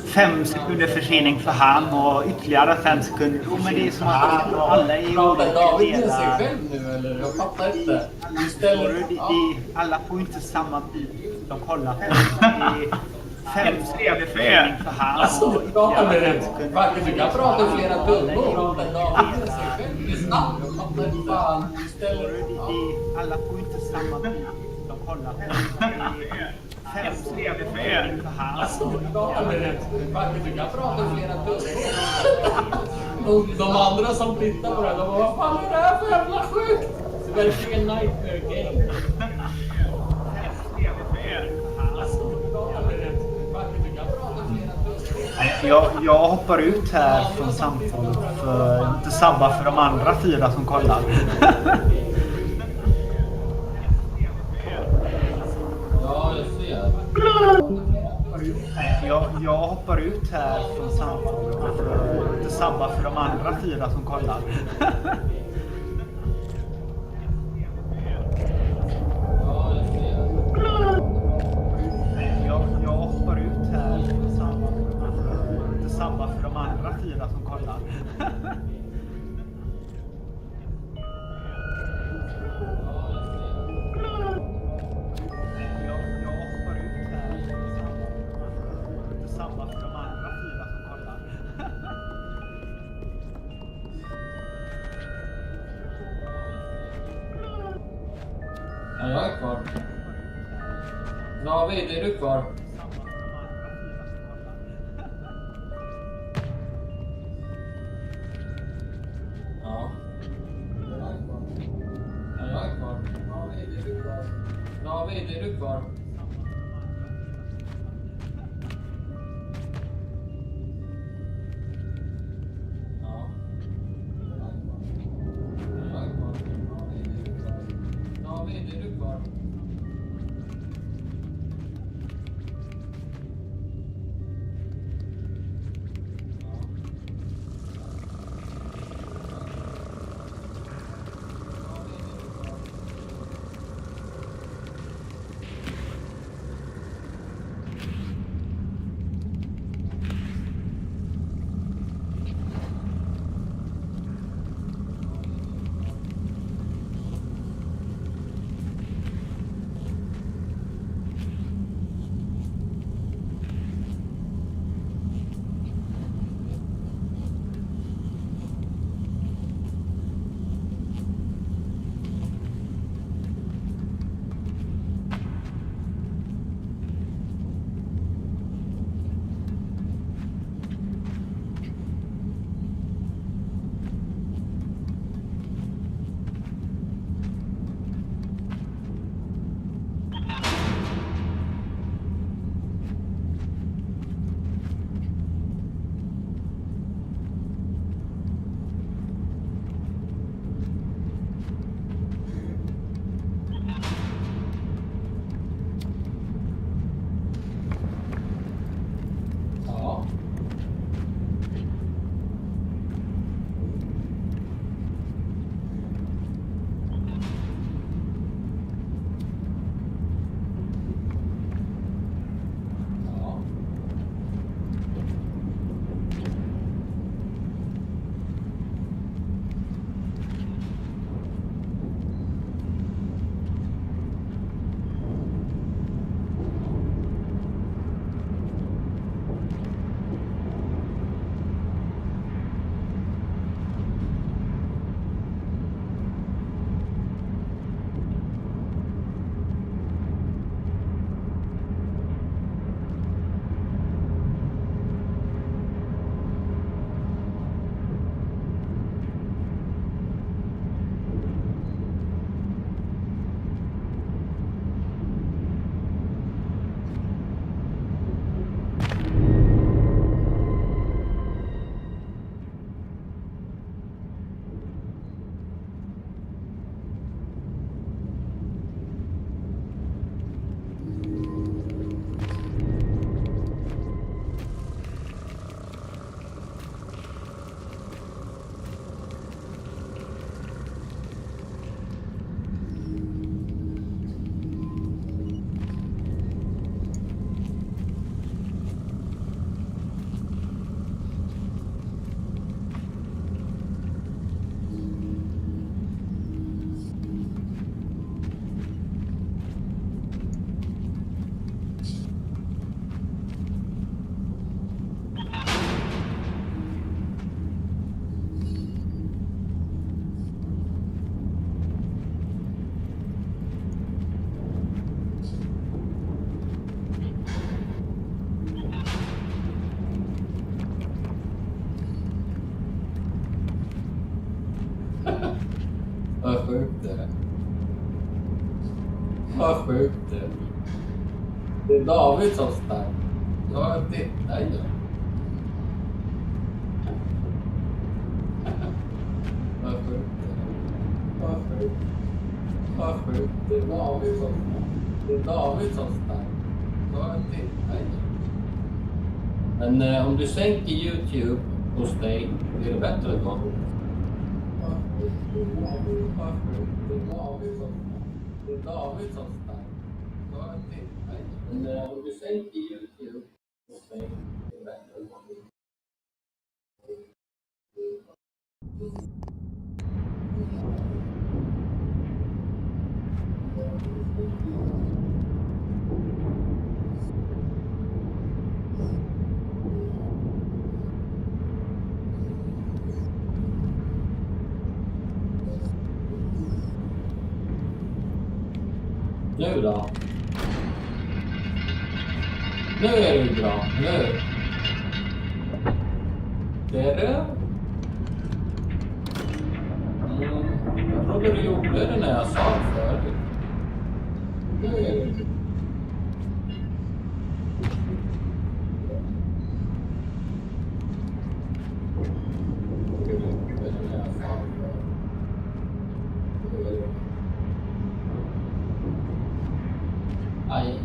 [SPEAKER 3] 5 sekunder försening för han och ytterligare 5 sekunder försening. Jo, men det är som att alla är i olika
[SPEAKER 1] David med sig
[SPEAKER 3] delar.
[SPEAKER 1] själv nu eller? Jag fattar inte.
[SPEAKER 3] Förstår du? Alla får inte samma bit de kollar på. Det är 5 sekunder försening för han
[SPEAKER 1] Alltså,
[SPEAKER 3] och
[SPEAKER 1] du pratar med
[SPEAKER 3] ytterligare
[SPEAKER 1] dig.
[SPEAKER 3] 5 sekunder
[SPEAKER 1] Faktiskt, du kan prata i flera tummor.
[SPEAKER 3] Alla är i
[SPEAKER 1] David
[SPEAKER 3] olika
[SPEAKER 1] med sig
[SPEAKER 3] delar.
[SPEAKER 1] själv. Det är snabbt. Jag fattar inte fan.
[SPEAKER 3] Förstår du? Alla får inte samma bit de kollar på. Det är 5 sekunder försening för han
[SPEAKER 1] Alltså,
[SPEAKER 3] och
[SPEAKER 1] du pratar med dig. Faktiskt, du kan prata i flera tummor. Och de andra som tittar på det, de bara, vad fan är det här för jävla sjukt? Det är verkligen nightmare game. Alltså, du pratar med dig. Faktiskt, du kan prata i flera tummor.
[SPEAKER 3] Jag hoppar ut här från samtalet för att inte sabba för de andra 4 som kollar.
[SPEAKER 1] Ja, jag ser.
[SPEAKER 3] Jag hoppar ut här från samtalet för att inte sabba för de andra 4 som kollar.
[SPEAKER 1] Ja, jag ser.
[SPEAKER 3] Jag hoppar ut här från samtalet för att inte sabba för de andra 4 som kollar. Jag hoppar ut här från samtalet för att inte sabba för de andra 4 som kollar.
[SPEAKER 1] Ja, jag är kvar. David, är du kvar? Ja. Ja, jag är kvar. David, är du kvar? David, är du kvar? Ja. Ja, jag är kvar. David, är du kvar? Vad sjukt det är. Vad sjukt det är. Det är David som stark. Ja, det är ju. Vad sjukt det är. Vad sjukt. Vad sjukt. Det är David som stark. Det är David som stark. Ja, det är ju. Men om du sänker YouTube hos dig, blir det bättre då? Det är David som stark. Men om du sänker YouTube hos dig, blir det bättre då? Nu då? Nu är det bra. Nu. Det är det. Jag trodde du gjorde det när jag sa det förut. Nu är det bra. Aj.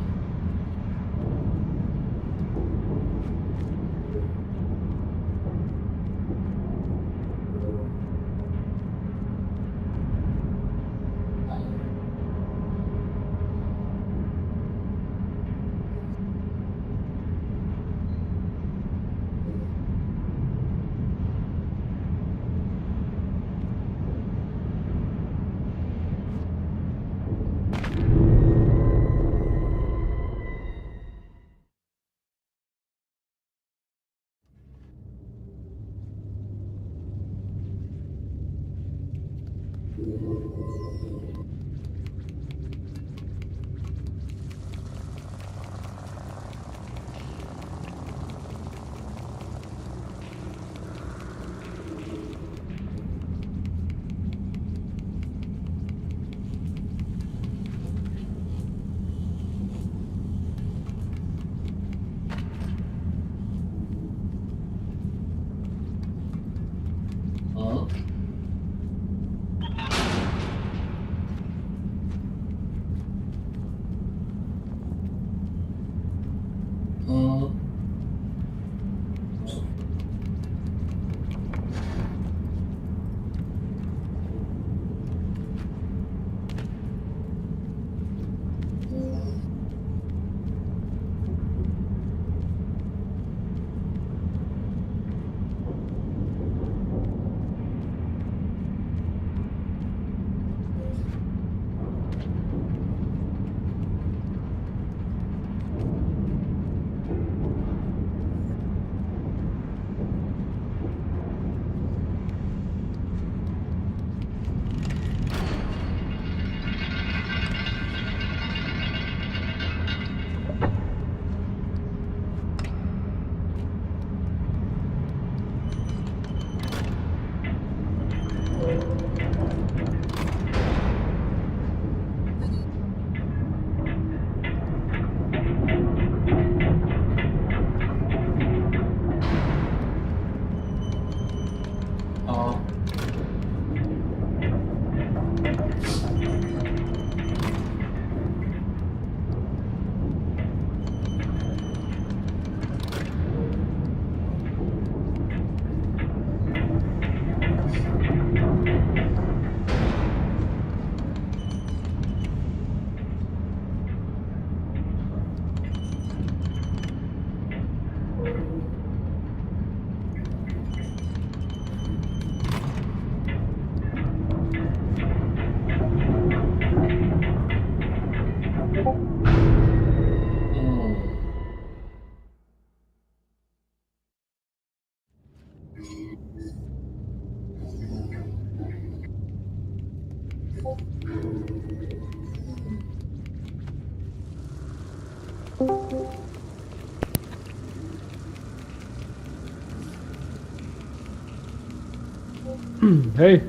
[SPEAKER 4] Hej!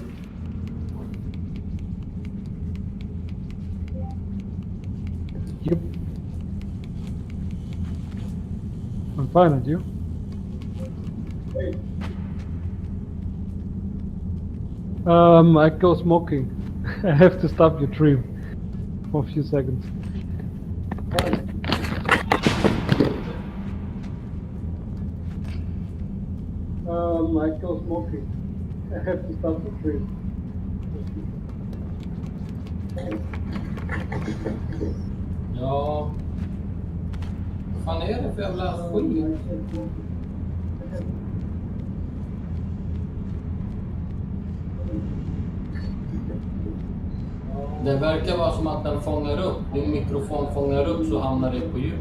[SPEAKER 4] Fine, and you? I go smoking. I have to stop your stream for a few seconds. I go smoking. I have to stop the stream.
[SPEAKER 1] Ja... Vad fan är det för jävla skit? Det verkar vara som att den fångar upp. Din mikrofon fångar upp så hamnar det på ljud.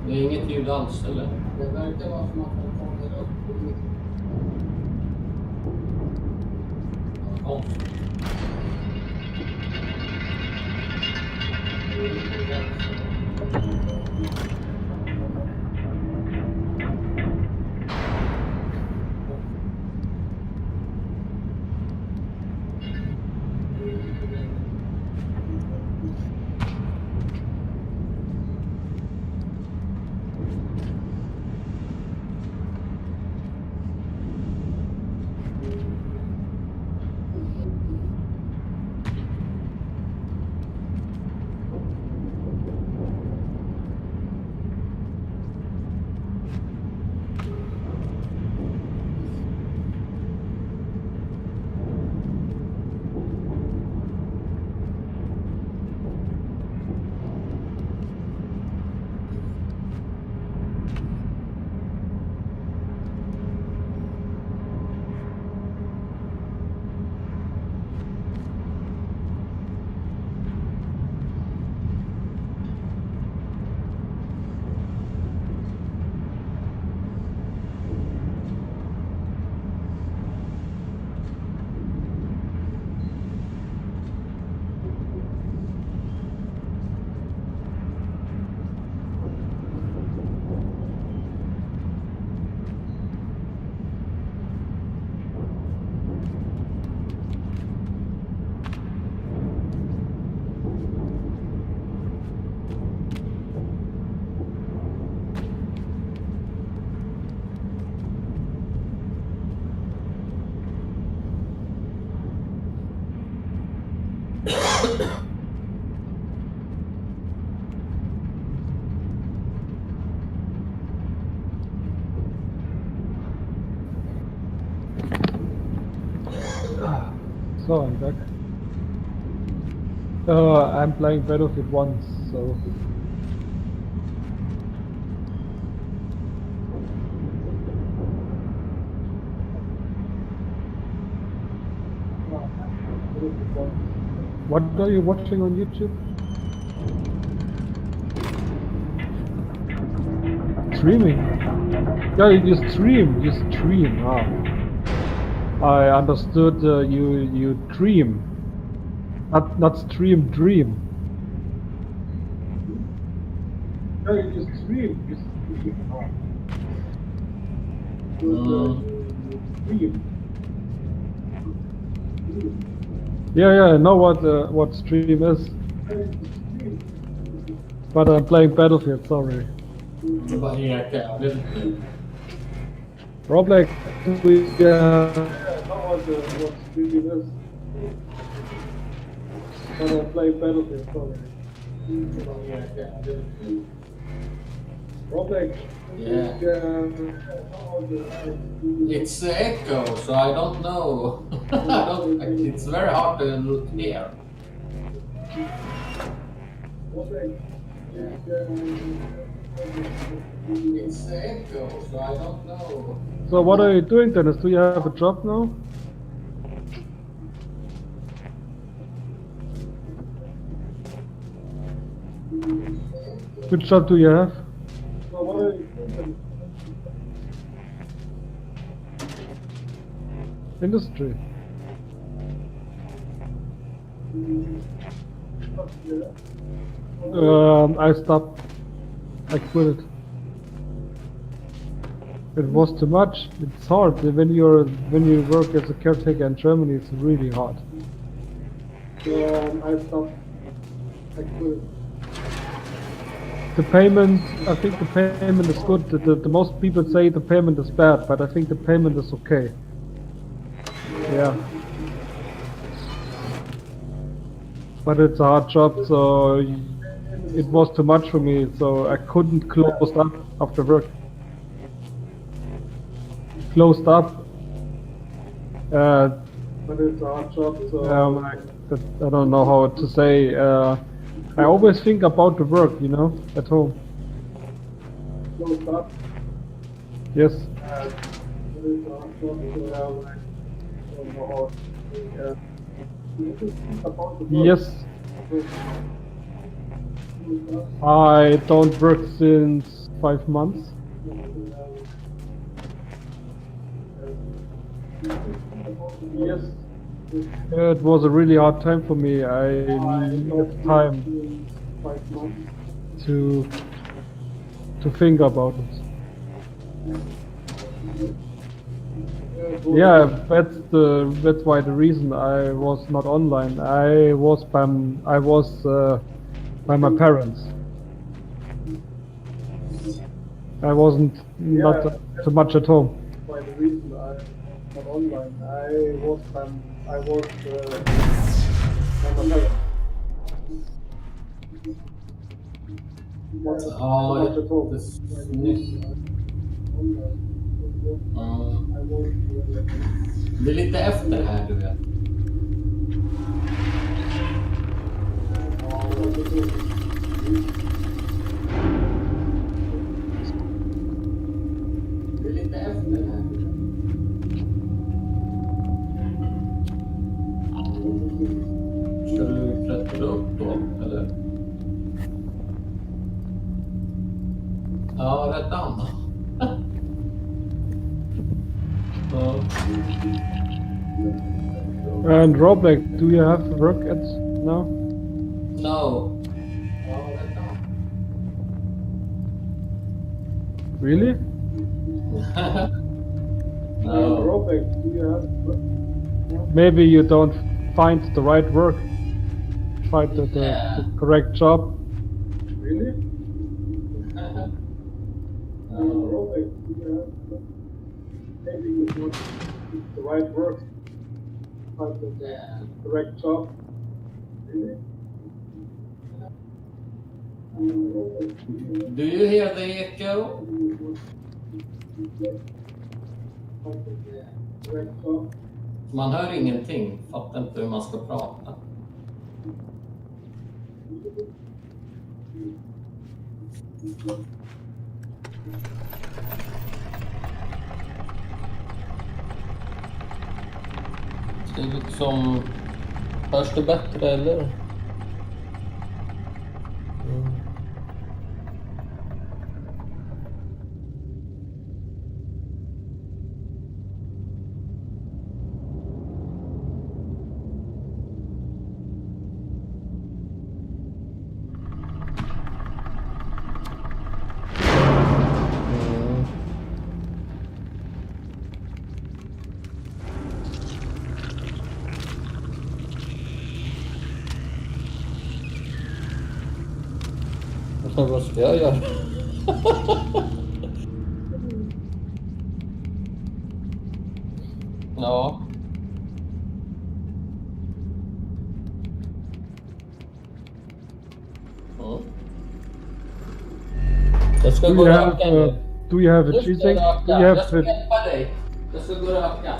[SPEAKER 1] Det är inget ljud alls, eller? Det verkar vara som att den fångar upp. Ja, konstigt.
[SPEAKER 4] So I'm back. I'm playing Battlefield 1, so... What are you watching on YouTube? Streaming? Yeah, you stream, ah. I understood you dream. Not stream, dream. Yeah, you stream, ah. Stream. Yeah, I know what stream is. But I'm playing Battlefield, sorry. Roblox, we know what stream is. But I'm playing Battlefield, sorry. Roblox,
[SPEAKER 1] Yeah. It's echo, so I don't know. It's very hard to hear. It's echo, so I don't know.
[SPEAKER 4] So what are you doing, Dennis? Do you have a job now? Which job do you have? So what are you doing? Industry. I stopped. I quit it. It was too much. It's hard when you work as a caretaker in Germany. It's really hard. I stopped. The payment, I think the payment is good. The most people say the payment is bad, but I think the payment is okay. Yeah. But it's a hard job, so it was too much for me, so I couldn't close up after work. Closed up. But it's a hard job, so I don't know how to say. I always think about the work, you know, at home. Closed up. Yes. Yes. I don't work since 5 months. Yes. It was a really hard time for me. I needed time to think about it. Yeah, that's why the reason I was not online. I was by my parents. I wasn't not too much at home. By the reason I was not online. I was by my parents.
[SPEAKER 1] Ja, det snyggt. Det är lite efter här, du vet. Det är lite efter här, du vet. Ska du klättra upp då, eller? Ja, rätt Anna. Ja.
[SPEAKER 4] And Robek, do you have work at now?
[SPEAKER 1] No. Ja, rätt Anna.
[SPEAKER 4] Really?
[SPEAKER 1] No.
[SPEAKER 4] Robek, do you have work? Maybe you don't find the right work. Find the correct job. Really? Robek, do you have work? Maybe you don't find the right work. Find the correct job. Really?
[SPEAKER 1] Do you hear the echo? Man hör ingenting, fattar inte hur man ska prata. Det är liksom... Hörs det bättre eller? Vad ska jag göra? Ja. Jag ska gå och röka nu.
[SPEAKER 4] Do you have a G-Sync?
[SPEAKER 1] Jag ska hjälpa dig. Jag ska gå och röka.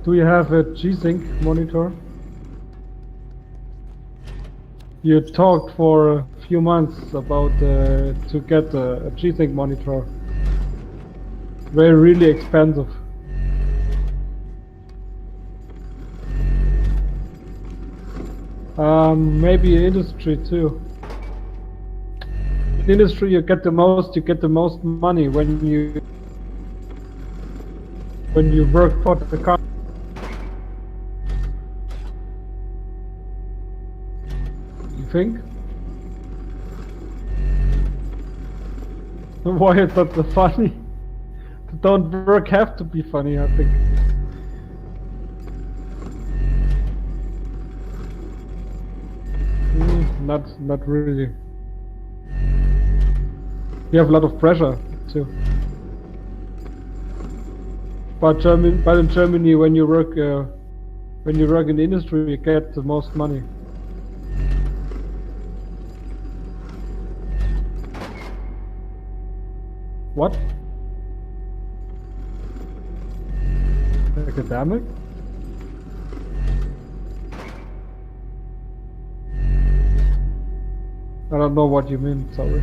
[SPEAKER 4] Do you have a G-Sync monitor? You talked for a few months about to get a G-Sync monitor. They're really expensive. Maybe industry too. In industry, you get the most money when you work for the company. Think? Why is that so funny? Don't work have to be funny, I think. not really. You have a lot of pressure too. But in Germany, when you work in the industry, you get the most money. What? Academic? I don't know what you mean, sorry.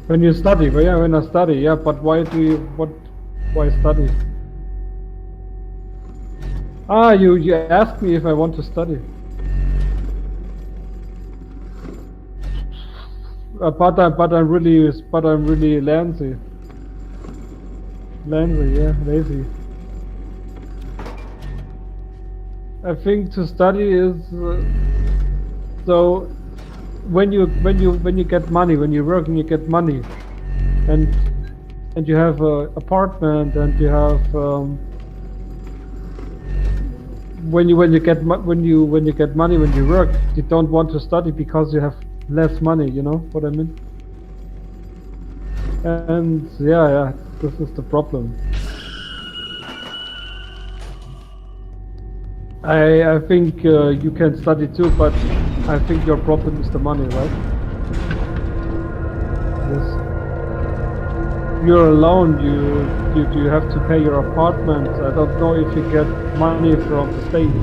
[SPEAKER 4] When you study, well, yeah, when I study, yeah, but why study? Ah, you asked me if I want to study. But I'm really lazy. Lazy. I think to study is so when you get money, when you work and you get money, and you have an apartment, and you have when you get money when you work, you don't want to study because you have less money. You know what I mean? And yeah, this is the problem. I think you can study too, but I think your problem is the money, right? Yes. You're alone. You have to pay your apartment. I don't know if you get money from the state,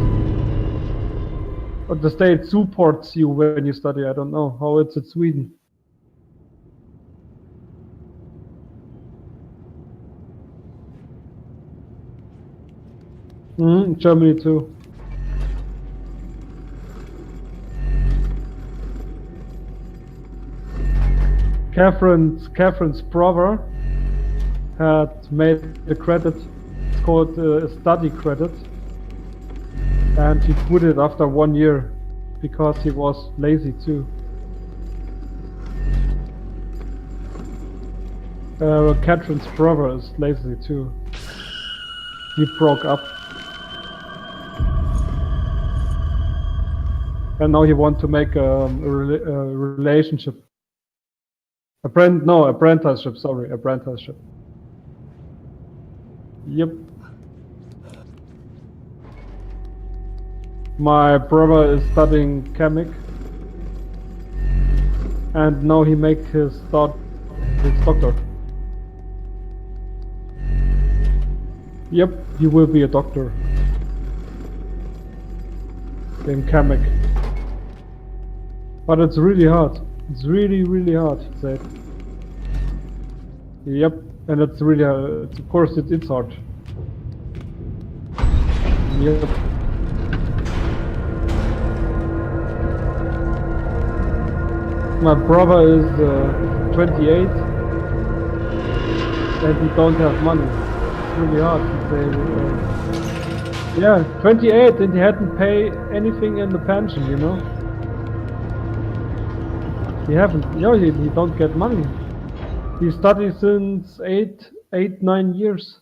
[SPEAKER 4] or the state supports you when you study. I don't know how it's in Sweden. Germany too. Catherine's brother had made a credit. It's called a study credit, and he quit it after 1 year because he was lazy too. Catherine's brother is lazy too. He broke up, and now he wants to make a relationship. Apprenticeship. Sorry, apprenticeship. Yep. My brother is studying chemic, and now he makes his doctor. Yep, he will be a doctor in chemic. But it's really hard. It's really hard, he said. Yep, and it's really hard. Of course it's hard. Yep. My brother is 28 and he don't have money. It's really hard to say. Yeah, 28 and he hadn't paid anything in the pension, you know. He don't get money. He studied since 9 years.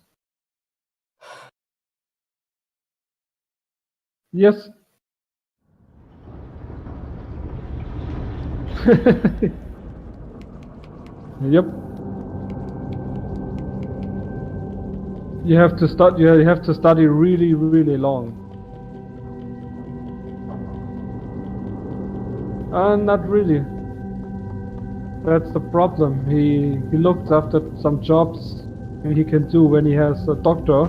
[SPEAKER 4] Yes. Yep. You have to start. You have to study really long. Not really. That's the problem. He looked after some jobs he can do when he has a doctor,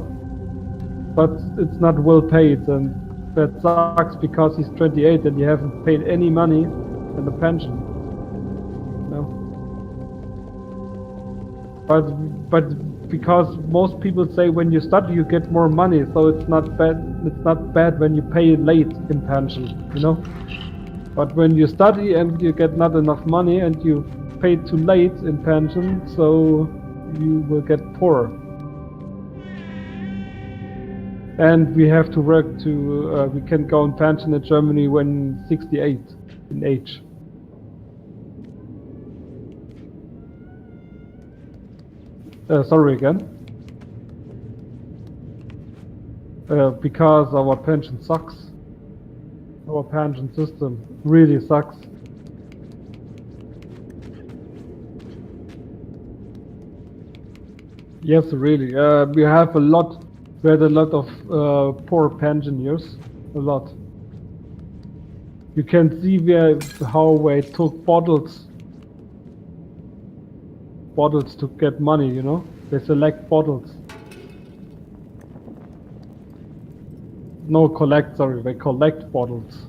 [SPEAKER 4] but it's not well paid, and that sucks because he's 28 and you haven't paid any money in the pension. No. But because most people say when you study you get more money, so it's not bad. It's not bad when you pay late in pension, you know. But when you study and you get not enough money and you pay too late in pension, so you will get poor. And we have to work to. We can go in pension in Germany when 68 in age. Sorry again. Because our pension sucks. our pension system really sucks. Yes, really. We have a lot. We had a lot of poor pensioners. A lot. You can see how they took bottles to get money. You know, they select bottles. No, collect. Sorry, they collect bottles.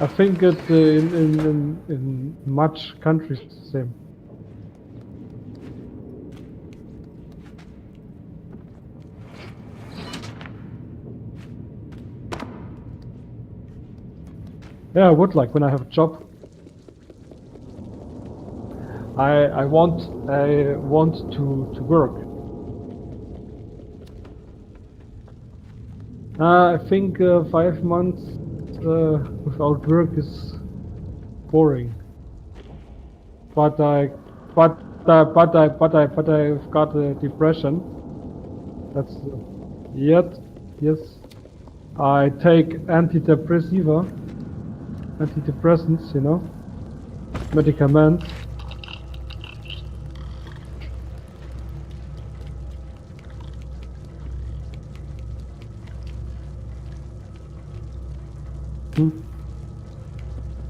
[SPEAKER 4] I think it's in much countries the same. Yeah, I would like when I have a job. I want to work. I think 5 months without work is boring. But I've got a depression. That's yes. I take antidepressants, you know, medicaments.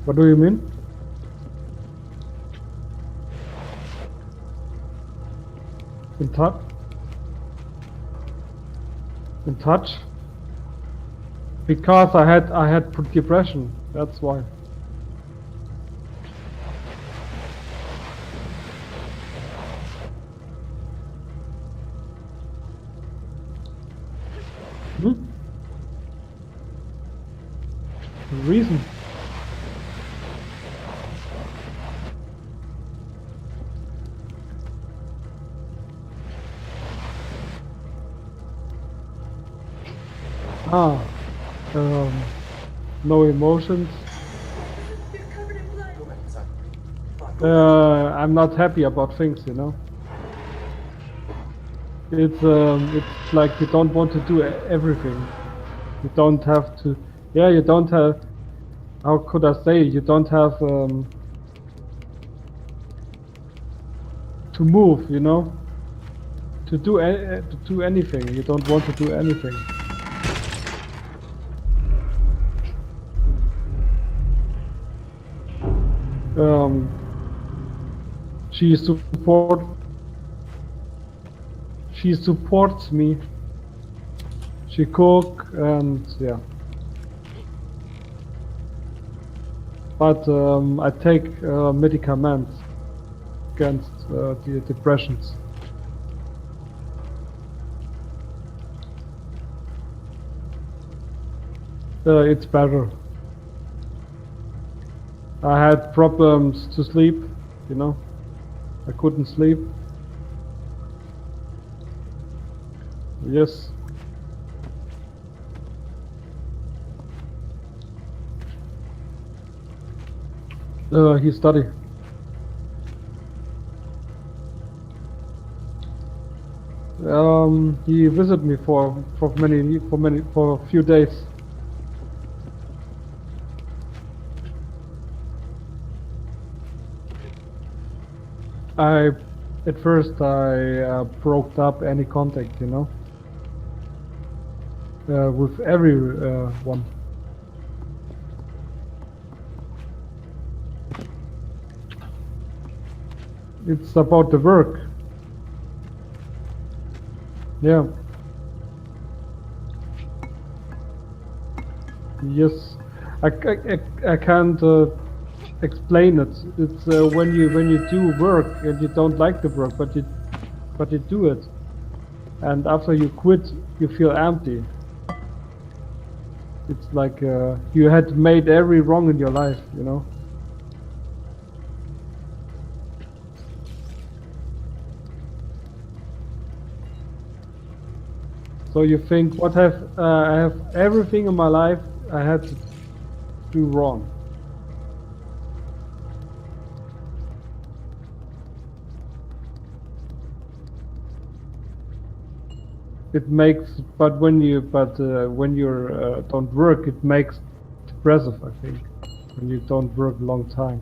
[SPEAKER 4] What do you mean? In touch? In touch? Because I had depression. That's why. The reason? No emotions. I'm not happy about things, you know. It's like you don't want to do everything. You don't have to. Yeah, you don't have. How could I say? You don't have to move, you know. To do anything. You don't want to do anything. She supports me. She cook and yeah. But I take medicaments against the depressions. It's better. I had problems to sleep, you know. I couldn't sleep. Yes. He study. He visited me for a few days. At first I broke up any contact, you know, with everyone. It's about the work. Yeah. Yes. I can't explain it. It's when you do work and you don't like the work, but you do it, and after you quit, you feel empty. It's like you had made every wrong in your life, you know. So you think, what I have everything in my life I had to do wrong. it makes, but when you don't work, it makes depressive, I think, when you don't work a long time.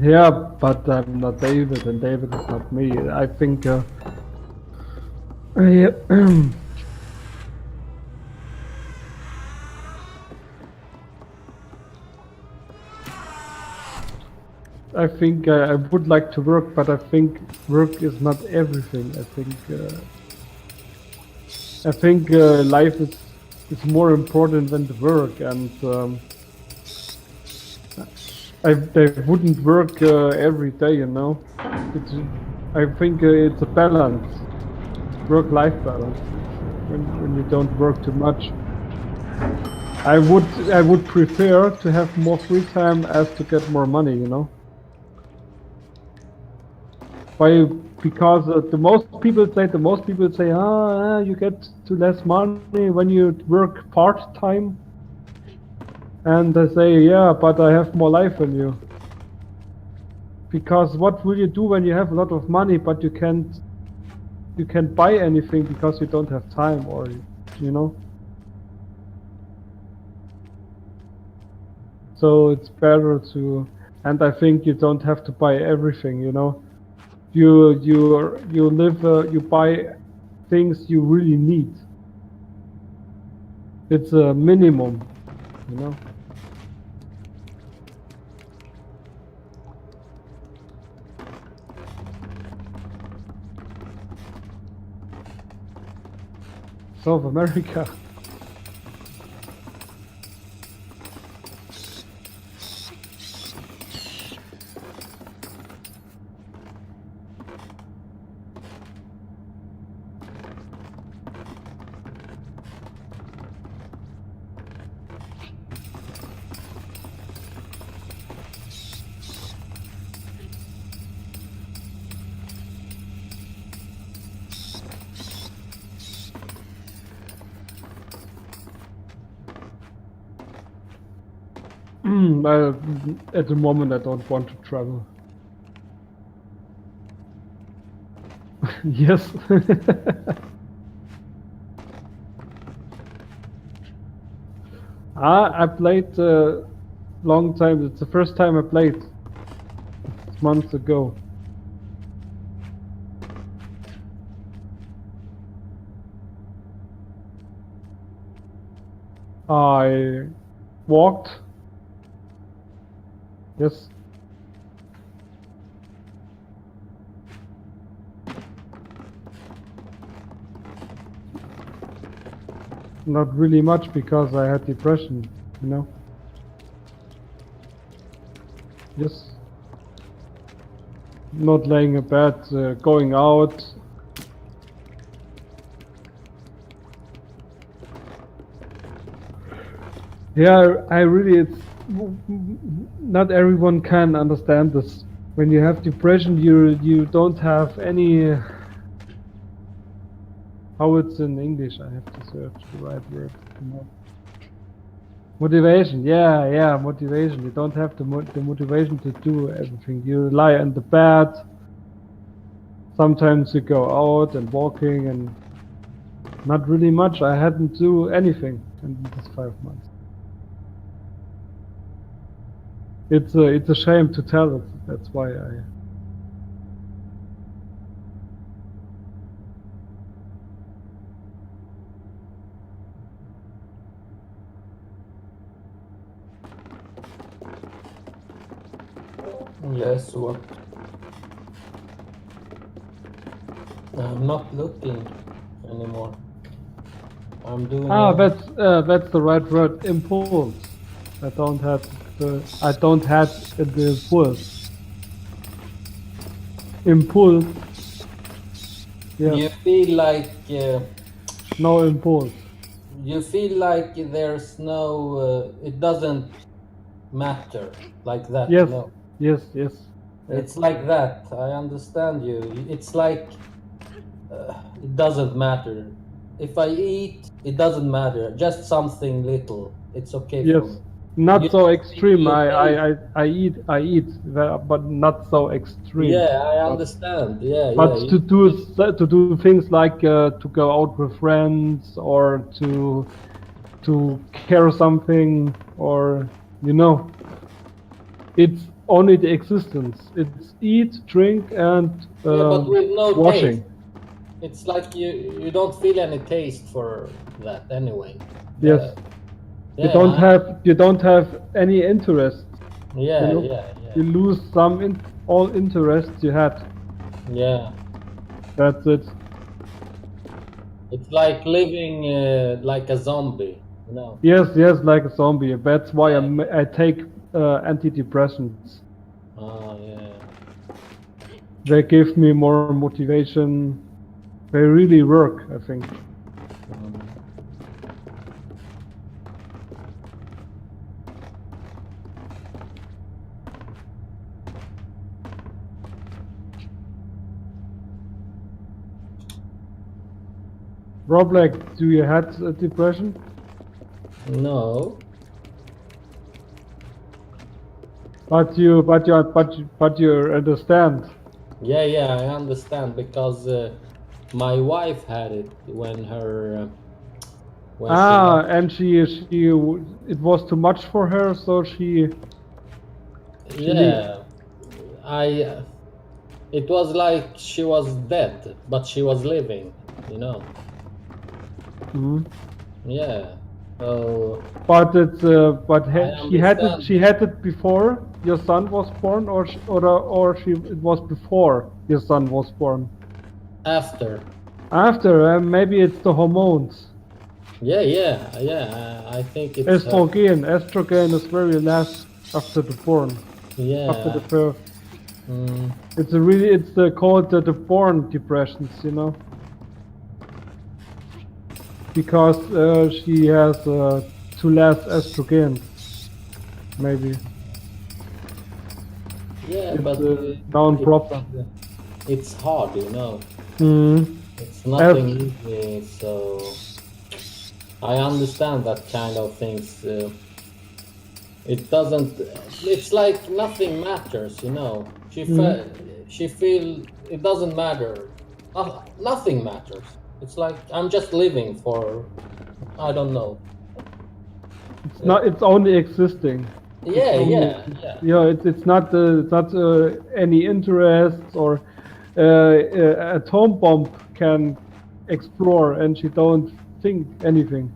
[SPEAKER 4] Yeah, but I'm not David, and David is not me. I think I, I think I would like to work, but I think work is not everything. I think life is more important than the work, and I wouldn't work every day, you know. I think it's a balance, work-life balance. When you don't work too much, I would prefer to have more free time as to get more money, you know. Because the most people say, you get to less money when you work part-time. And I say, yeah, but I have more life than you. Because what will you do when you have a lot of money, but you can't buy anything because you don't have time, or you know? So it's better to, and I think you don't have to buy everything, you know? You buy things you really need. It's a minimum, you know? South America. At the moment, I don't want to travel. Yes. I played long time. It's the first time I played. It's months ago. I walked. Yes. Not really much because I had depression, you know. Yes. Not laying in bed, going out. Yeah, I really, not everyone can understand this. When you have depression, you don't have any, how it's in English, I have to search the right word, you know. Motivation, yeah, motivation. You don't have the motivation to do everything. You lie in the bed. Sometimes you go out and walking, and not really much. I hadn't do anything in these 5 months. It's a shame to tell it. That's why I.
[SPEAKER 1] Yes, what? I'm not looking anymore. I'm doing.
[SPEAKER 4] That's the right word. Impulse. I don't have the impulse. Impulse. Yes.
[SPEAKER 1] You feel like.
[SPEAKER 4] No impulse.
[SPEAKER 1] You feel like there's no. It doesn't matter like that.
[SPEAKER 4] Yes.
[SPEAKER 1] No.
[SPEAKER 4] Yes.
[SPEAKER 1] It's like that. I understand you. It's like it doesn't matter if I eat, it doesn't matter. Just something little. It's okay
[SPEAKER 4] Yes,
[SPEAKER 1] for me.
[SPEAKER 4] not
[SPEAKER 1] You
[SPEAKER 4] so
[SPEAKER 1] don't
[SPEAKER 4] extreme.
[SPEAKER 1] need to taste.
[SPEAKER 4] I eat, but not so extreme.
[SPEAKER 1] Yeah, I
[SPEAKER 4] But
[SPEAKER 1] understand. Yeah, yeah.
[SPEAKER 4] but to do things like to go out with friends or to care something or you know, it's only the existence. It's eat, drink, and
[SPEAKER 1] Yeah, but with no taste.
[SPEAKER 4] washing.
[SPEAKER 1] It's like you don't feel any taste for that anyway.
[SPEAKER 4] Yes,
[SPEAKER 1] Yeah,
[SPEAKER 4] you don't have any interest. You
[SPEAKER 1] yeah,
[SPEAKER 4] know,
[SPEAKER 1] yeah,
[SPEAKER 4] you
[SPEAKER 1] yeah,
[SPEAKER 4] lose all interest you had.
[SPEAKER 1] yeah.
[SPEAKER 4] That's it.
[SPEAKER 1] It's like living like a zombie, you know.
[SPEAKER 4] Yes, yes, like a zombie. That's why
[SPEAKER 1] Yeah.
[SPEAKER 4] I take antidepressants.
[SPEAKER 1] Oh, yeah.
[SPEAKER 4] They give me more motivation. They really work, I think.
[SPEAKER 1] Mm.
[SPEAKER 4] Rob, like, do you had depression?
[SPEAKER 1] No.
[SPEAKER 4] But you understand.
[SPEAKER 1] Yeah, yeah, I understand because my wife had it when she
[SPEAKER 4] Ah,
[SPEAKER 1] lost.
[SPEAKER 4] and it was too much for her, so she leave.
[SPEAKER 1] Yeah, I. It was like she was dead, but she was living, you know.
[SPEAKER 4] Mhm.
[SPEAKER 1] Yeah. So
[SPEAKER 4] But it's
[SPEAKER 1] I understand.
[SPEAKER 4] she had it before your son was born, or she it was before your son was born.
[SPEAKER 1] After.
[SPEAKER 4] After, maybe it's the hormones.
[SPEAKER 1] Yeah, yeah, yeah. I think it's her.
[SPEAKER 4] Estrogen is very last after the born, after the
[SPEAKER 1] Yeah.
[SPEAKER 4] birth.
[SPEAKER 1] Mm,
[SPEAKER 4] It's called the born depressions, you know, because she has too less estrogen, maybe.
[SPEAKER 1] yeah,
[SPEAKER 4] It's
[SPEAKER 1] but
[SPEAKER 4] down
[SPEAKER 1] it's
[SPEAKER 4] problem.
[SPEAKER 1] it's hard, you know.
[SPEAKER 4] Mm.
[SPEAKER 1] It's
[SPEAKER 4] As,
[SPEAKER 1] nothing easy. So I understand that kind of things. It doesn't. It's like nothing matters, you know.
[SPEAKER 4] mm.
[SPEAKER 1] She feel it doesn't matter. Nothing matters. It's like I'm just living for I don't know.
[SPEAKER 4] It's not. It's only existing. It's
[SPEAKER 1] Yeah,
[SPEAKER 4] only.
[SPEAKER 1] yeah, yeah,
[SPEAKER 4] It's not any interests or atom bomb can explore and she don't think anything.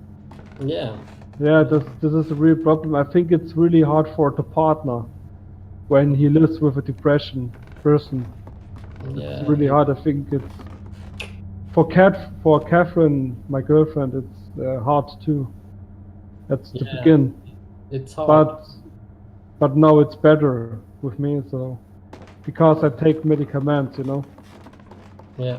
[SPEAKER 1] yeah,
[SPEAKER 4] Yeah, this is a real problem. I think it's really hard for the partner when he lives with a depression person. It's
[SPEAKER 1] yeah.
[SPEAKER 4] really hard. I think it's for Catherine, my girlfriend. It's hard too. That's to
[SPEAKER 1] Yeah,
[SPEAKER 4] begin.
[SPEAKER 1] it's hard.
[SPEAKER 4] But now it's better with me. So because I take medicaments, you know,
[SPEAKER 1] Yeah.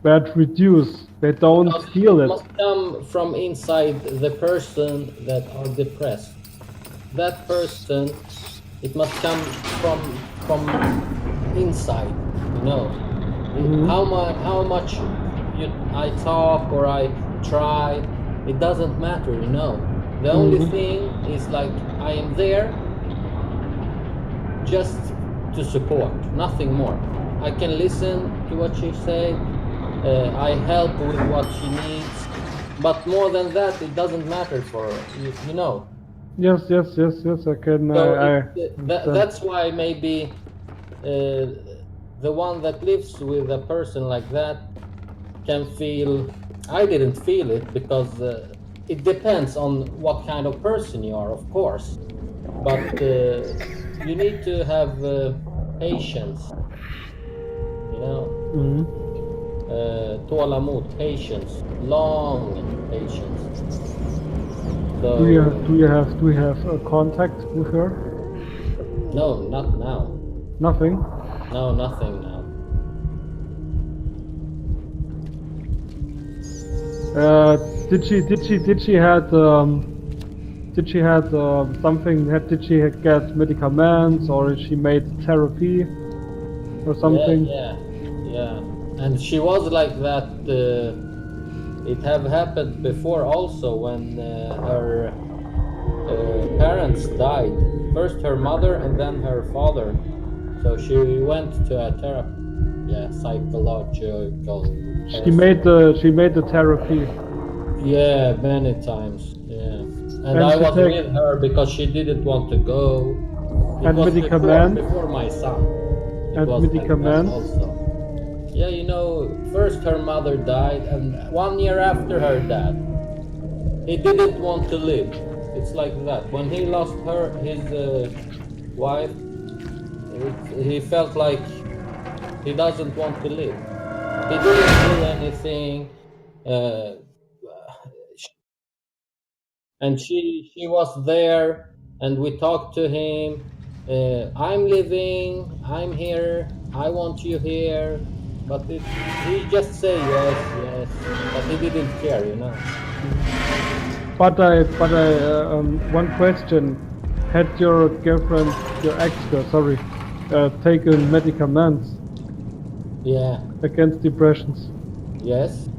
[SPEAKER 4] that reduce. They don't
[SPEAKER 1] Because
[SPEAKER 4] heal
[SPEAKER 1] it
[SPEAKER 4] it.
[SPEAKER 1] must come from inside the person that are depressed. That person, it must come from inside. You know, how much I talk or I try, it doesn't matter. You know, the only thing is like I am there just to support, nothing more. I can listen to what she say. I help with what she needs, but more than that, it doesn't matter for her. You know.
[SPEAKER 4] Yes, yes, yes, yes. I can.
[SPEAKER 1] So
[SPEAKER 4] I understand.
[SPEAKER 1] that's why maybe the one that lives with a person like that can feel. I didn't feel it because it depends on what kind of person you are, of course. But you need to have patience, you know, tålamod, patience, long patience. So
[SPEAKER 4] Do you have a contact with her?
[SPEAKER 1] no, not now.
[SPEAKER 4] Nothing.
[SPEAKER 1] No, nothing now.
[SPEAKER 4] Did she had something? Did she get medicaments or she made therapy or
[SPEAKER 1] Yeah,
[SPEAKER 4] something?
[SPEAKER 1] yeah, yeah. And she was like that It have happened before also when her parents died. First her mother and then her father. So she went to a psychological
[SPEAKER 4] She made the therapy.
[SPEAKER 1] Yeah, many times. Yeah. And I
[SPEAKER 4] she
[SPEAKER 1] was
[SPEAKER 4] take
[SPEAKER 1] with her because she didn't want to go. It
[SPEAKER 4] and
[SPEAKER 1] was
[SPEAKER 4] medicaments
[SPEAKER 1] before my son. It
[SPEAKER 4] and
[SPEAKER 1] was like that
[SPEAKER 4] medicaments.
[SPEAKER 1] also. Yeah, you know, first her mother died, and 1 year after her dad, he didn't want to live. It's like that. When he lost his wife, he felt like he doesn't want to live. He didn't do anything, uh, and she was there, and we talked to him. I'm living. I'm here. I want you here. But he just say yes, yes. But he didn't care, you know.
[SPEAKER 4] One question: had your girlfriend, your ex, sorry, taken medicaments
[SPEAKER 1] Yeah.
[SPEAKER 4] against depressions,
[SPEAKER 1] Yes.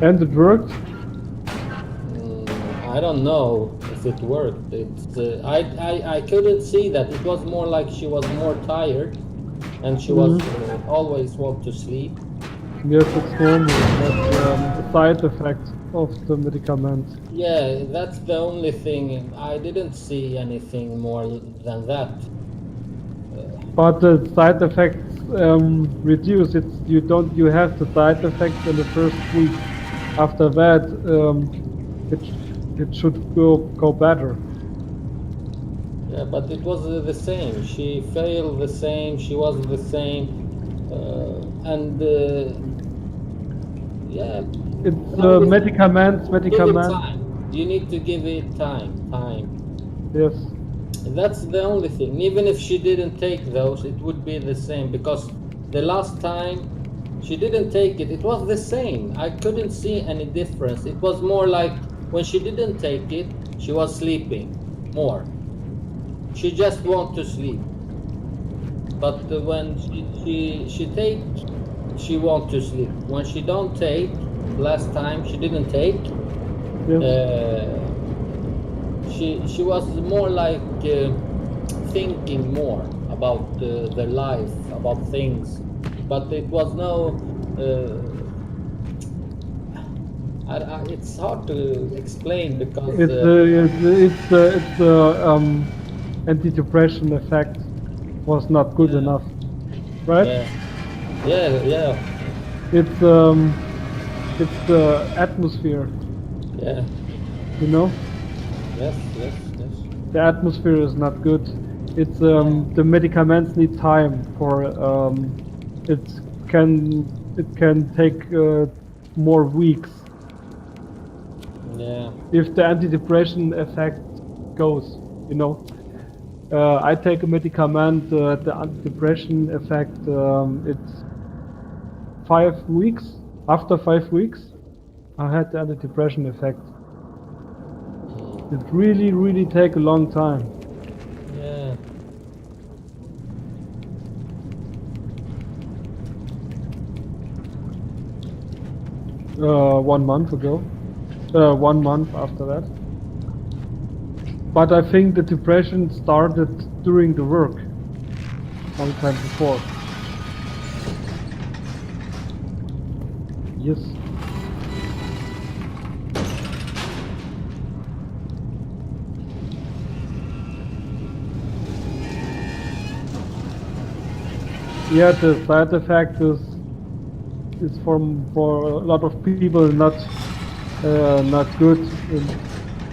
[SPEAKER 4] and it worked?
[SPEAKER 1] I don't know if it worked. It's I couldn't see that. It was more like she was more tired, and she was always want to sleep.
[SPEAKER 4] Yes, it's normal. That's a side effect of the medicaments.
[SPEAKER 1] Yeah, that's the only thing. I didn't see anything more than that.
[SPEAKER 4] But the side effects reduce. You have the side effects in the first week. After that, it should go better.
[SPEAKER 1] Yeah, but it was the same. She failed the same. She was the same, and yeah,
[SPEAKER 4] It's
[SPEAKER 1] the only thing,
[SPEAKER 4] medicaments.
[SPEAKER 1] give it time. You need to give it time.
[SPEAKER 4] Yes.
[SPEAKER 1] That's the only thing. Even if she didn't take those, it would be the same because the last time she didn't take it, it was the same. I couldn't see any difference. It was more like when she didn't take it, she was sleeping more. She just want to sleep. But when she take, she want to sleep. When she don't take, last time she didn't take,
[SPEAKER 4] Yes.
[SPEAKER 1] she was more like thinking more about their life, about things, but it was no. It's hard to explain because
[SPEAKER 4] It's antidepressant effect was not good
[SPEAKER 1] yeah,
[SPEAKER 4] enough, right?
[SPEAKER 1] yeah.
[SPEAKER 4] It's the atmosphere,
[SPEAKER 1] Yeah.
[SPEAKER 4] you know.
[SPEAKER 1] Yes.
[SPEAKER 4] The atmosphere is not good. It's the medicaments need time for it can take more weeks
[SPEAKER 1] Yeah.
[SPEAKER 4] if the antidepressant effect goes, you know. I take a medicament, the antidepressant effect, it's 5 weeks. After 5 weeks, I had the antidepressant effect. It really take a long time.
[SPEAKER 1] Yeah.
[SPEAKER 4] 1 month ago. 1 month after that. But I think the depression started during the work, long time before. Yes. Yeah, the side effect is for a lot of people not good. And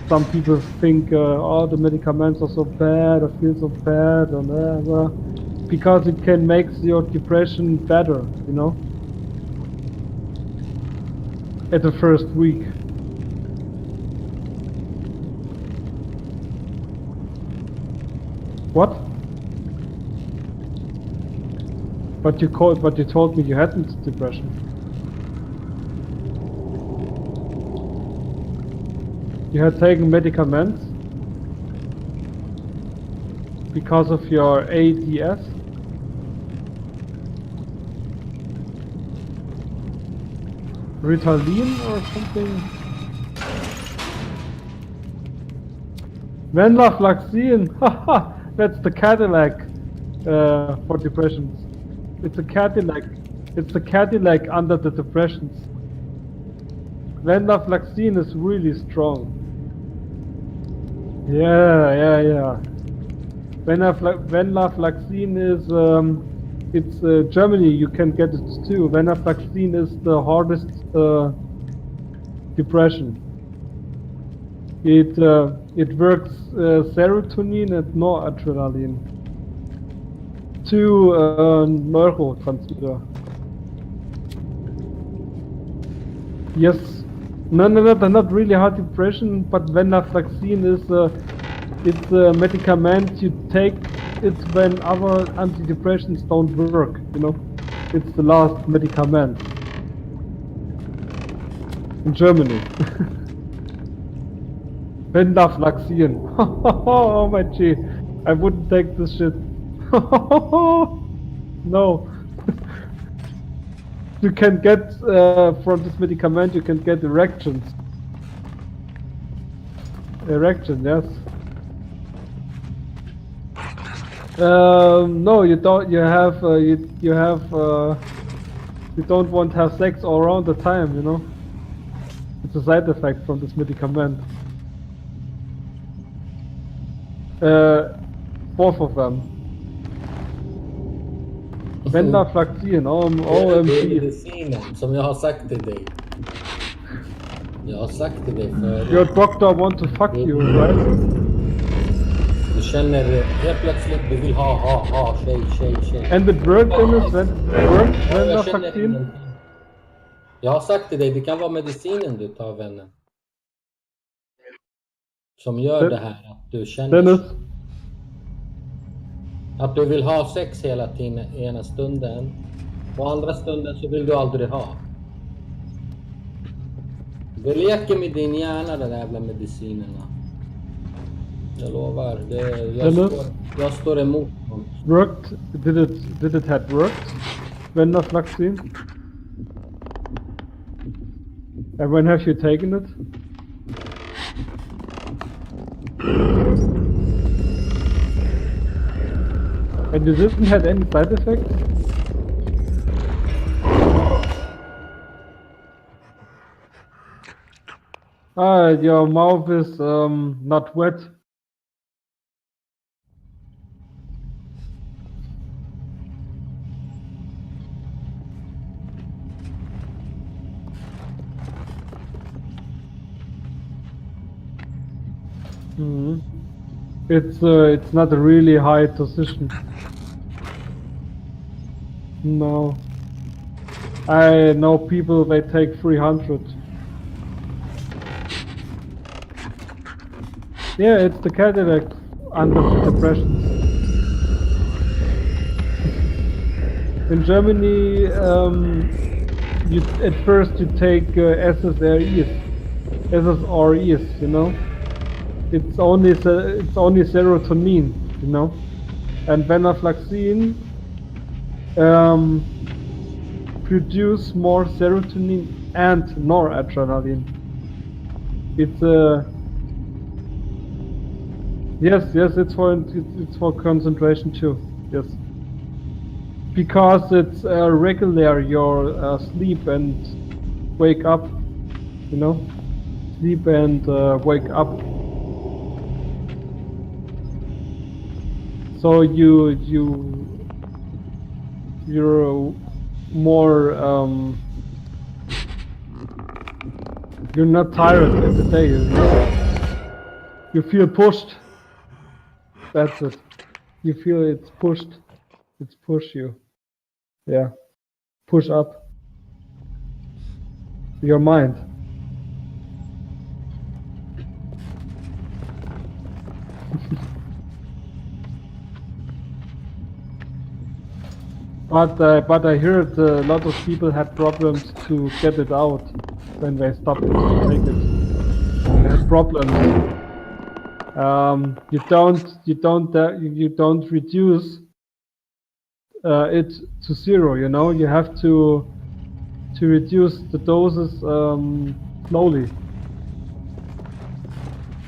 [SPEAKER 4] some people think, oh, the medicaments are so bad, I feel so bad, and because it can make your depression better, you know, at the first week. What? But you told me you hadn't depression. You had taken medicaments because of your ADS. Ritalin or something. Venlafaxine, haha, that's the Cadillac for depressions. It's a Cadillac. It's a Cadillac under the depressions. Venlafaxine is really strong. Yeah. Venlafaxine is it's Germany. You can get it too. Venlafaxine is the hardest depression. It works serotonin and noradrenaline. Two neurotransmitter. Yes. No, they're not really hard depression, but venlafaxine is it's a medicament you take it when other antidepressants don't work, you know. It's the last medicament in Germany. Venlafaxine. Oh my G, I wouldn't take this shit. No. You can get from this medicament. You can get erections. Erection, yes. No, you don't. You have. You have. You don't want to have sex all around the time. You know. It's a side effect from this medicament. Both of them. Venlafaxine,
[SPEAKER 1] Det är
[SPEAKER 4] OMG.
[SPEAKER 1] medicinen som jag har sagt till dig. Jag har sagt till dig förut.
[SPEAKER 4] Your doctor want to fuck you, right?
[SPEAKER 1] Du känner helt plötsligt du vill ha tjej.
[SPEAKER 4] And it worked, Dennis? Worked
[SPEAKER 1] Ja, jag känner
[SPEAKER 4] venlafaxine?
[SPEAKER 1] ingenting. Jag har sagt till dig, det kan vara medicinen du tar, vännen. Som gör det här att du känner
[SPEAKER 4] Dennis?
[SPEAKER 1] att du vill ha sex hela tiden, ena stunden. Och andra stunden så vill du aldrig ha. Det leker med din hjärna, den jävla medicinerna. Jag lovar, jag står emot dem.
[SPEAKER 4] Worked? Did it had worked? Venlafaxine? And when have you taken it? And you didn't have any side effects? Your mouth is not wet. It's not a really high position. No. I know people, they take 300. Yeah, it's the Cadillac under the depressions. In Germany, at first you take SSREs, you know. It's only serotonin, you know, and venlafaxine produce more serotonin and noradrenaline. It's yes, it's for concentration too. Yes, because it's regular your sleep and wake up, you know, sleep and wake up. So you're more you're not tired at the day. You feel pushed. That's it. You feel it's pushed. It's push you. Yeah. Push up. Your mind. But I heard a lot of people had problems to get it out when they stopped to take it. They had problems. You don't reduce it to zero. You know, you have to to reduce the doses slowly.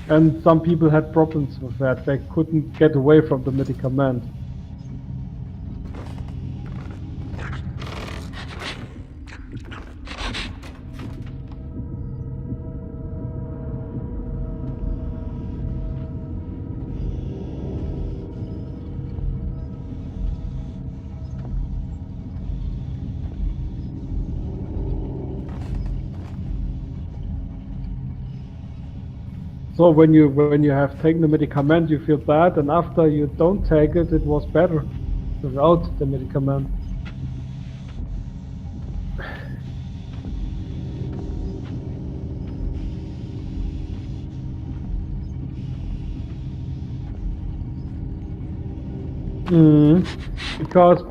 [SPEAKER 4] And some people had problems with that. They couldn't get away from the medicament. So when you have taken the medicament, you feel bad, and after you don't take it, it was better without the medicament. Because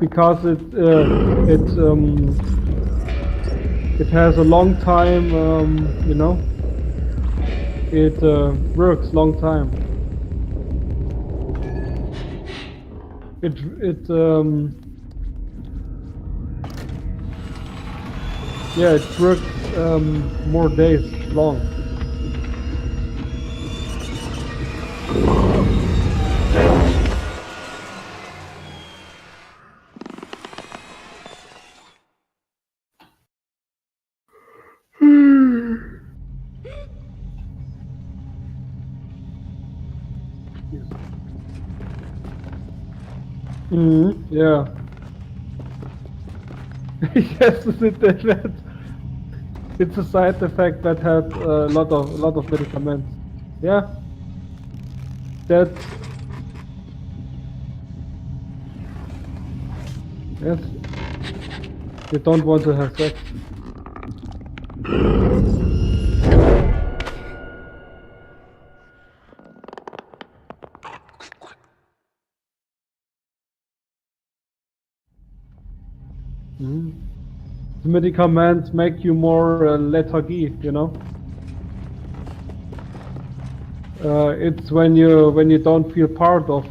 [SPEAKER 4] it has a long time, you know. It works long time. Yeah, it works more days long. Yeah. Yes, it's a side effect that had a lot of medicaments. Yeah. That's yes. You don't want to have sex. The medicaments make you more lethargy, you know. It's when you don't feel part of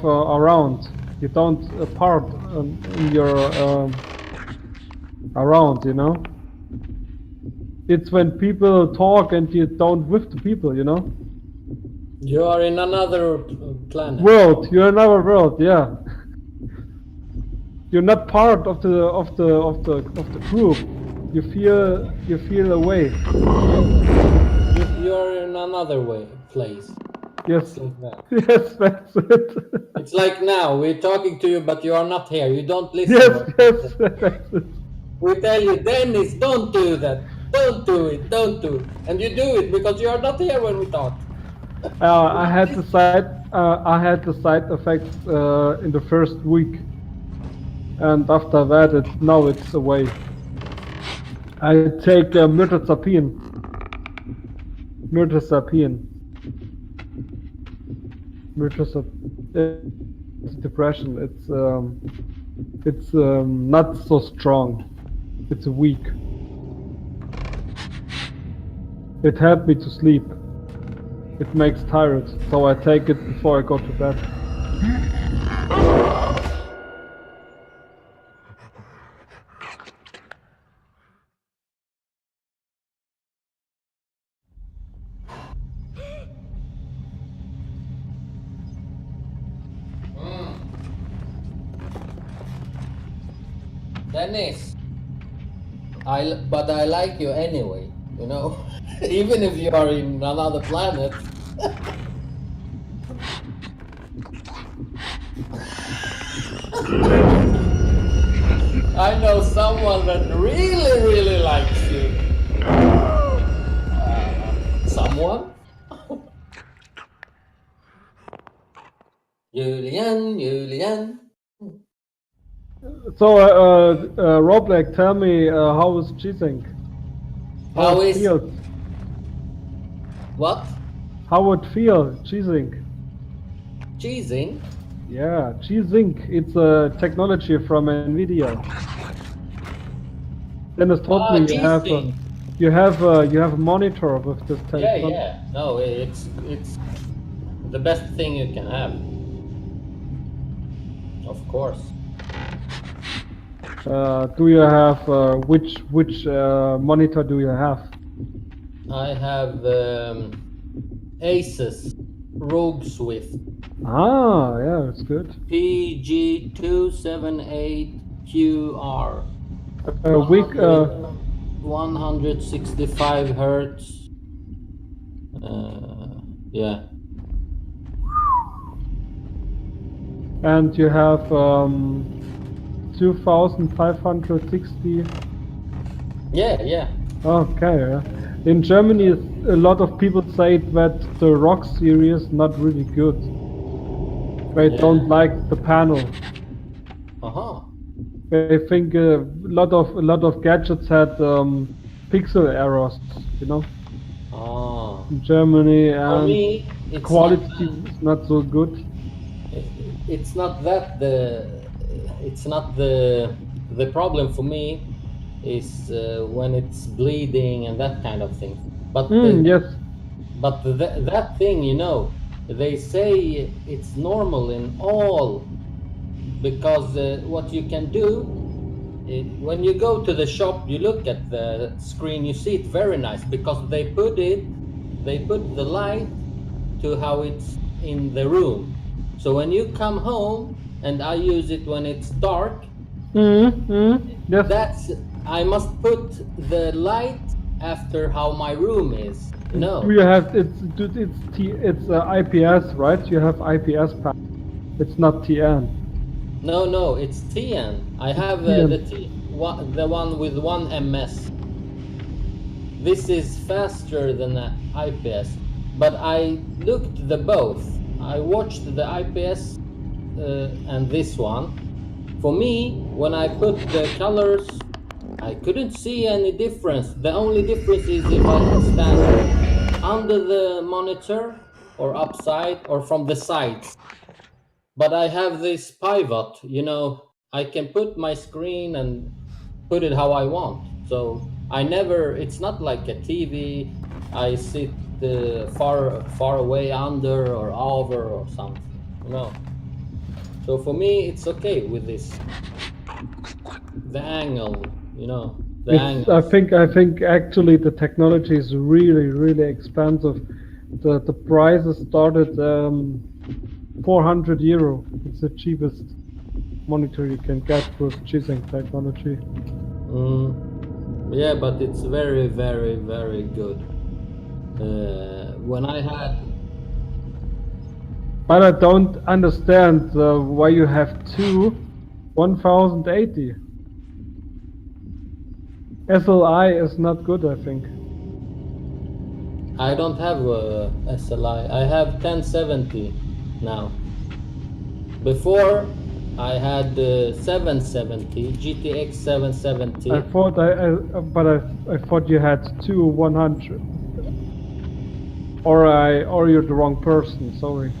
[SPEAKER 4] around. You don't part in your around, you know. It's when people talk and you don't with the people, you know.
[SPEAKER 1] You are in another planet.
[SPEAKER 4] World, you're another world, yeah. You're not part of the group. You feel away.
[SPEAKER 1] You're in another place.
[SPEAKER 4] Yes.
[SPEAKER 1] It's like that.
[SPEAKER 4] Yes, that's it.
[SPEAKER 1] It's like now we're talking to you, but you are not here. You don't listen.
[SPEAKER 4] Yes, that's it.
[SPEAKER 1] We tell you, Dennis, don't do that. Don't do it. Don't do it. And you do it because you are not here when we talk.
[SPEAKER 4] I had the side effects in the first week, and after that, now it's away. I take mirtazapine. Depression. It's not so strong. It's weak. It helped me to sleep. It makes tired, so I take it before I go to bed.
[SPEAKER 1] Dennis, but I like you anyway, you know, even if you are in another planet. I know someone that really likes you. Someone? Julian.
[SPEAKER 4] So, Roblek, tell me, how is cheating?
[SPEAKER 1] How
[SPEAKER 4] it
[SPEAKER 1] is
[SPEAKER 4] feels?
[SPEAKER 1] what?
[SPEAKER 4] How it feels, cheating?
[SPEAKER 1] Cheesing?
[SPEAKER 4] Yeah, cheating. It's a technology from NVIDIA. Dennis told me you have a monitor with this technology.
[SPEAKER 1] Yeah. No, it's the best thing you can have. Of course.
[SPEAKER 4] Do you have which monitor do you have?
[SPEAKER 1] I have Asus Rogue Swift
[SPEAKER 4] Ah, yeah, it's good.
[SPEAKER 1] PG278QR.
[SPEAKER 4] Weak.
[SPEAKER 1] 165 hertz. Yeah.
[SPEAKER 4] And you have 2560.
[SPEAKER 1] Yeah.
[SPEAKER 4] Okay. Yeah. In Germany, a lot of people say that the Rock series not really good. They
[SPEAKER 1] Yeah.
[SPEAKER 4] don't like the panel.
[SPEAKER 1] Uh-huh.
[SPEAKER 4] They think a lot of gadgets had pixel errors, you know,
[SPEAKER 1] Ah.
[SPEAKER 4] in Germany,
[SPEAKER 1] For
[SPEAKER 4] and
[SPEAKER 1] me, it's not
[SPEAKER 4] quality is not so good.
[SPEAKER 1] it's not that the problem for me is when it's bleeding and that kind of thing. But
[SPEAKER 4] Yes.
[SPEAKER 1] that thing, they say it's normal in all, because what you can do, when you go to the shop, you look at the screen, you see it very nice because they put the light to how it's in the room. So when you come home and I use it when it's dark,
[SPEAKER 4] Yes.
[SPEAKER 1] that's I must put the light after how my room is.
[SPEAKER 4] Do you have it's IPS, right? You have IPS panel. It's not TN.
[SPEAKER 1] No, it's TN. I have
[SPEAKER 4] TN.
[SPEAKER 1] the one with 1 ms. This is faster than the IPS, but I looked the both. I watched the IPS and this one. For me, when I put the colors, I couldn't see any difference. The only difference is if I stand under the monitor or upside or from the sides. But I have this pivot, I can put my screen and put it how I want. So it's not like a TV. I sit far away under or over or something. So for me, it's okay with this, the angle, the
[SPEAKER 4] It's
[SPEAKER 1] angles.
[SPEAKER 4] I think actually the technology is really expensive. The prices started 400 euro. It's the cheapest monitor you can get with G-Sync technology.
[SPEAKER 1] Yeah, but it's very good. When I had
[SPEAKER 4] But I don't understand why you have two 1080. SLI is not good, I think.
[SPEAKER 1] I don't have a SLI. I have 1070 now. Before I had 770 GTX 770.
[SPEAKER 4] I thought I thought you had two 100. Or you're the wrong person. Sorry.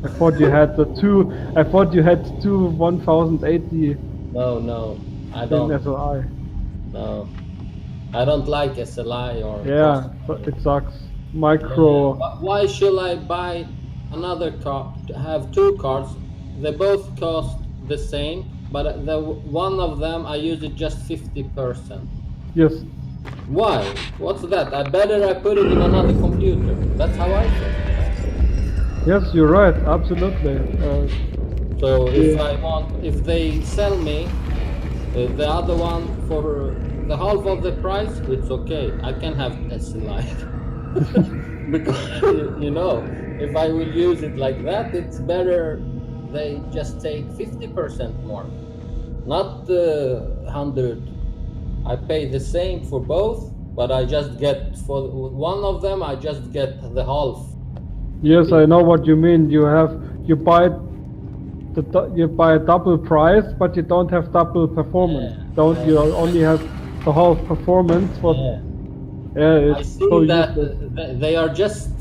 [SPEAKER 4] I thought you had the two. I thought you had two 1080
[SPEAKER 1] No, I
[SPEAKER 4] in
[SPEAKER 1] don't.
[SPEAKER 4] SLI.
[SPEAKER 1] No, I don't like SLI or
[SPEAKER 4] Yeah, it sucks. Micro.
[SPEAKER 1] Why should I buy another card? Have two cards? They both cost the same, but the one of them I use it just 50%.
[SPEAKER 4] Yes.
[SPEAKER 1] Why? What's that? I put it in another computer. That's how I feel.
[SPEAKER 4] Yes, you're right. Absolutely.
[SPEAKER 1] So if they sell me the other one for the half of the price, it's okay. I can have SLI. Because if I will use it like that, it's better they just take 50% more, not 100. I pay the same for both, but I just get for one of them I just get the half.
[SPEAKER 4] Yes, I know what you mean. You buy you buy a double price, but you don't have double performance. You only have the half performance.
[SPEAKER 1] I
[SPEAKER 4] It's
[SPEAKER 1] see
[SPEAKER 4] so
[SPEAKER 1] that
[SPEAKER 4] useless.
[SPEAKER 1] they are just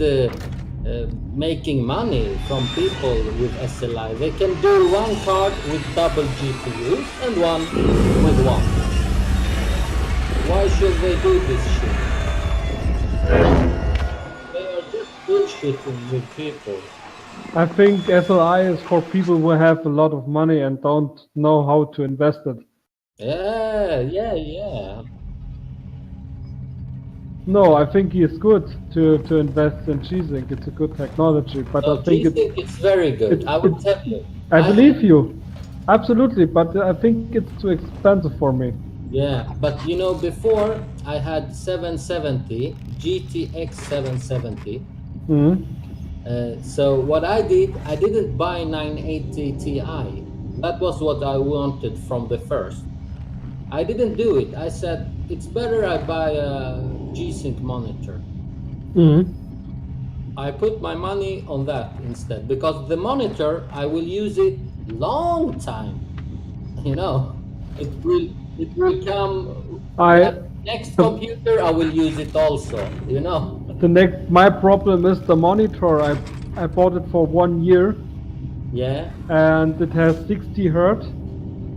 [SPEAKER 1] making money from people with SLI. They can do one card with double GPUs and one with one. Why should they do this shit? They are just bullshitting with people.
[SPEAKER 4] I think SLI is for people who have a lot of money and don't know how to invest it.
[SPEAKER 1] Yeah.
[SPEAKER 4] No, I think he is good to invest in G-Sync. It's a good technology, but I
[SPEAKER 1] So
[SPEAKER 4] think
[SPEAKER 1] G-Sync it's very good. I will
[SPEAKER 4] it's
[SPEAKER 1] tell you.
[SPEAKER 4] I
[SPEAKER 1] I have,
[SPEAKER 4] believe you. Absolutely, but I think it's too expensive for me.
[SPEAKER 1] yeah, but you know, before I had 770 GTX 770.
[SPEAKER 4] Hmm.
[SPEAKER 1] So what I did, I didn't buy 980 Ti. That was what I wanted from the first. I didn't do it. I said it's better I buy a G-Sync monitor.
[SPEAKER 4] Hmm.
[SPEAKER 1] I put my money on that instead because the monitor I will use it long time. You know, it will come
[SPEAKER 4] I
[SPEAKER 1] that next
[SPEAKER 4] the,
[SPEAKER 1] computer I will use it also. You know,
[SPEAKER 4] the next my problem is the monitor. I bought it for 1 year
[SPEAKER 1] yeah.
[SPEAKER 4] and it has 60 hertz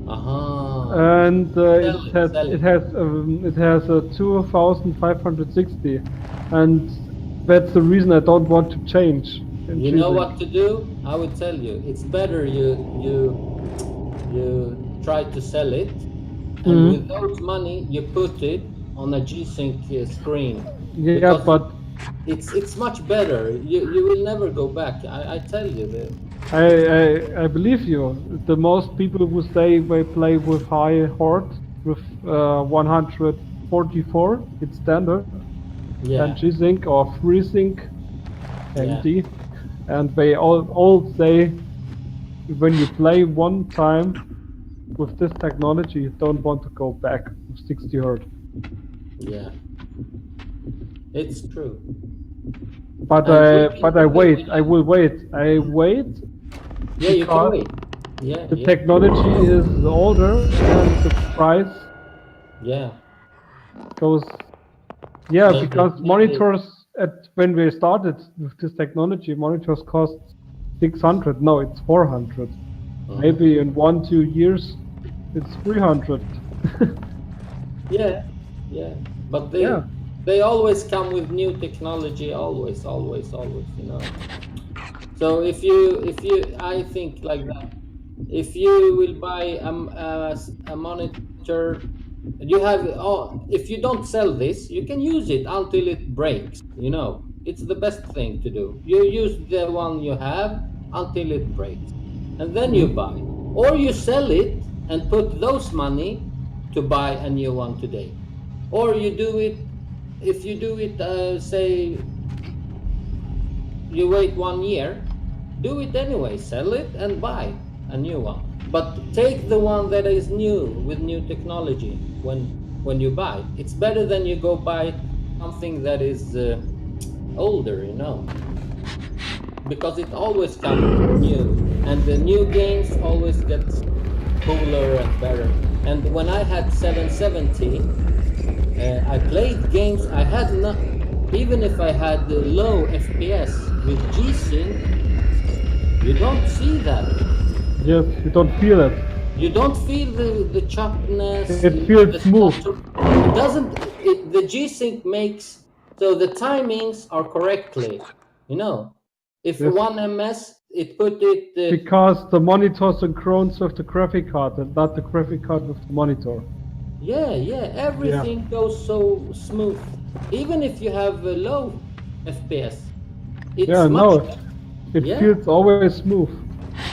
[SPEAKER 1] Uh-huh.
[SPEAKER 4] and
[SPEAKER 1] Sell it, sell it.
[SPEAKER 4] it has a 2560 and that's the reason I don't want to change in
[SPEAKER 1] You know
[SPEAKER 4] G-Sync.
[SPEAKER 1] what to do? I will tell you. It's better you try to sell it, and with
[SPEAKER 4] Hmm.
[SPEAKER 1] those money you put it on a G-Sync screen
[SPEAKER 4] Yeah,
[SPEAKER 1] because
[SPEAKER 4] but
[SPEAKER 1] it's much better. You will never go back. I tell you that.
[SPEAKER 4] I believe you. The most people who say they play with high horde with 144, it's standard, and
[SPEAKER 1] Yeah,
[SPEAKER 4] G-Sync or FreeSync
[SPEAKER 1] yeah,
[SPEAKER 4] AMD, and they all say when you play one time with this technology, you don't want to go back with 60 hertz.
[SPEAKER 1] yeah. It's true.
[SPEAKER 4] But
[SPEAKER 1] And we can
[SPEAKER 4] I
[SPEAKER 1] compare
[SPEAKER 4] wait.
[SPEAKER 1] with
[SPEAKER 4] I will wait. I wait
[SPEAKER 1] yeah, you can
[SPEAKER 4] because
[SPEAKER 1] wait. Yeah,
[SPEAKER 4] the
[SPEAKER 1] yeah,
[SPEAKER 4] technology is older and the price
[SPEAKER 1] yeah.
[SPEAKER 4] goes. Yeah,
[SPEAKER 1] Maybe,
[SPEAKER 4] because
[SPEAKER 1] maybe.
[SPEAKER 4] monitors at when we started with this technology, monitors cost 600. No, it's 400.
[SPEAKER 1] Mhm.
[SPEAKER 4] Maybe in 1 2 years, it's 300.
[SPEAKER 1] Yeah, yeah. But
[SPEAKER 4] Yeah.
[SPEAKER 1] they always come with new technology. Always, always, always. You know. So if you I think like that. If you will buy a monitor, you have if you don't sell this, you can use it until it breaks. You know, it's the best thing to do. You use the one you have until it breaks, and then you buy,
[SPEAKER 4] Mm.
[SPEAKER 1] or you sell it and put those money to buy a new one today, or you do it. If you do it, say you wait 1 year, do it anyway, sell it and buy a new one. But take the one that is new with new technology when you buy. It's better than you go buy something that is older, you know, because it always comes new, and the new games always get cooler and better. And when I had 770, I played games. I had not, even if I had low FPS with G-Sync, you don't see that.
[SPEAKER 4] Yes, you don't feel it.
[SPEAKER 1] You don't feel the choppiness,
[SPEAKER 4] It feels
[SPEAKER 1] the
[SPEAKER 4] smooth.
[SPEAKER 1] stutter. It doesn't. The G-Sync makes so the timings are correctly. You know, if
[SPEAKER 4] Yes,
[SPEAKER 1] 1 ms, it put it.
[SPEAKER 4] because the monitor synchrones with the graphic card and not the graphic card with the monitor.
[SPEAKER 1] Yeah.
[SPEAKER 4] Yeah.
[SPEAKER 1] Everything goes so smooth. Even if you have a low FPS, it's
[SPEAKER 4] Yeah,
[SPEAKER 1] much
[SPEAKER 4] no,
[SPEAKER 1] better.
[SPEAKER 4] it
[SPEAKER 1] Yeah,
[SPEAKER 4] feels always smooth.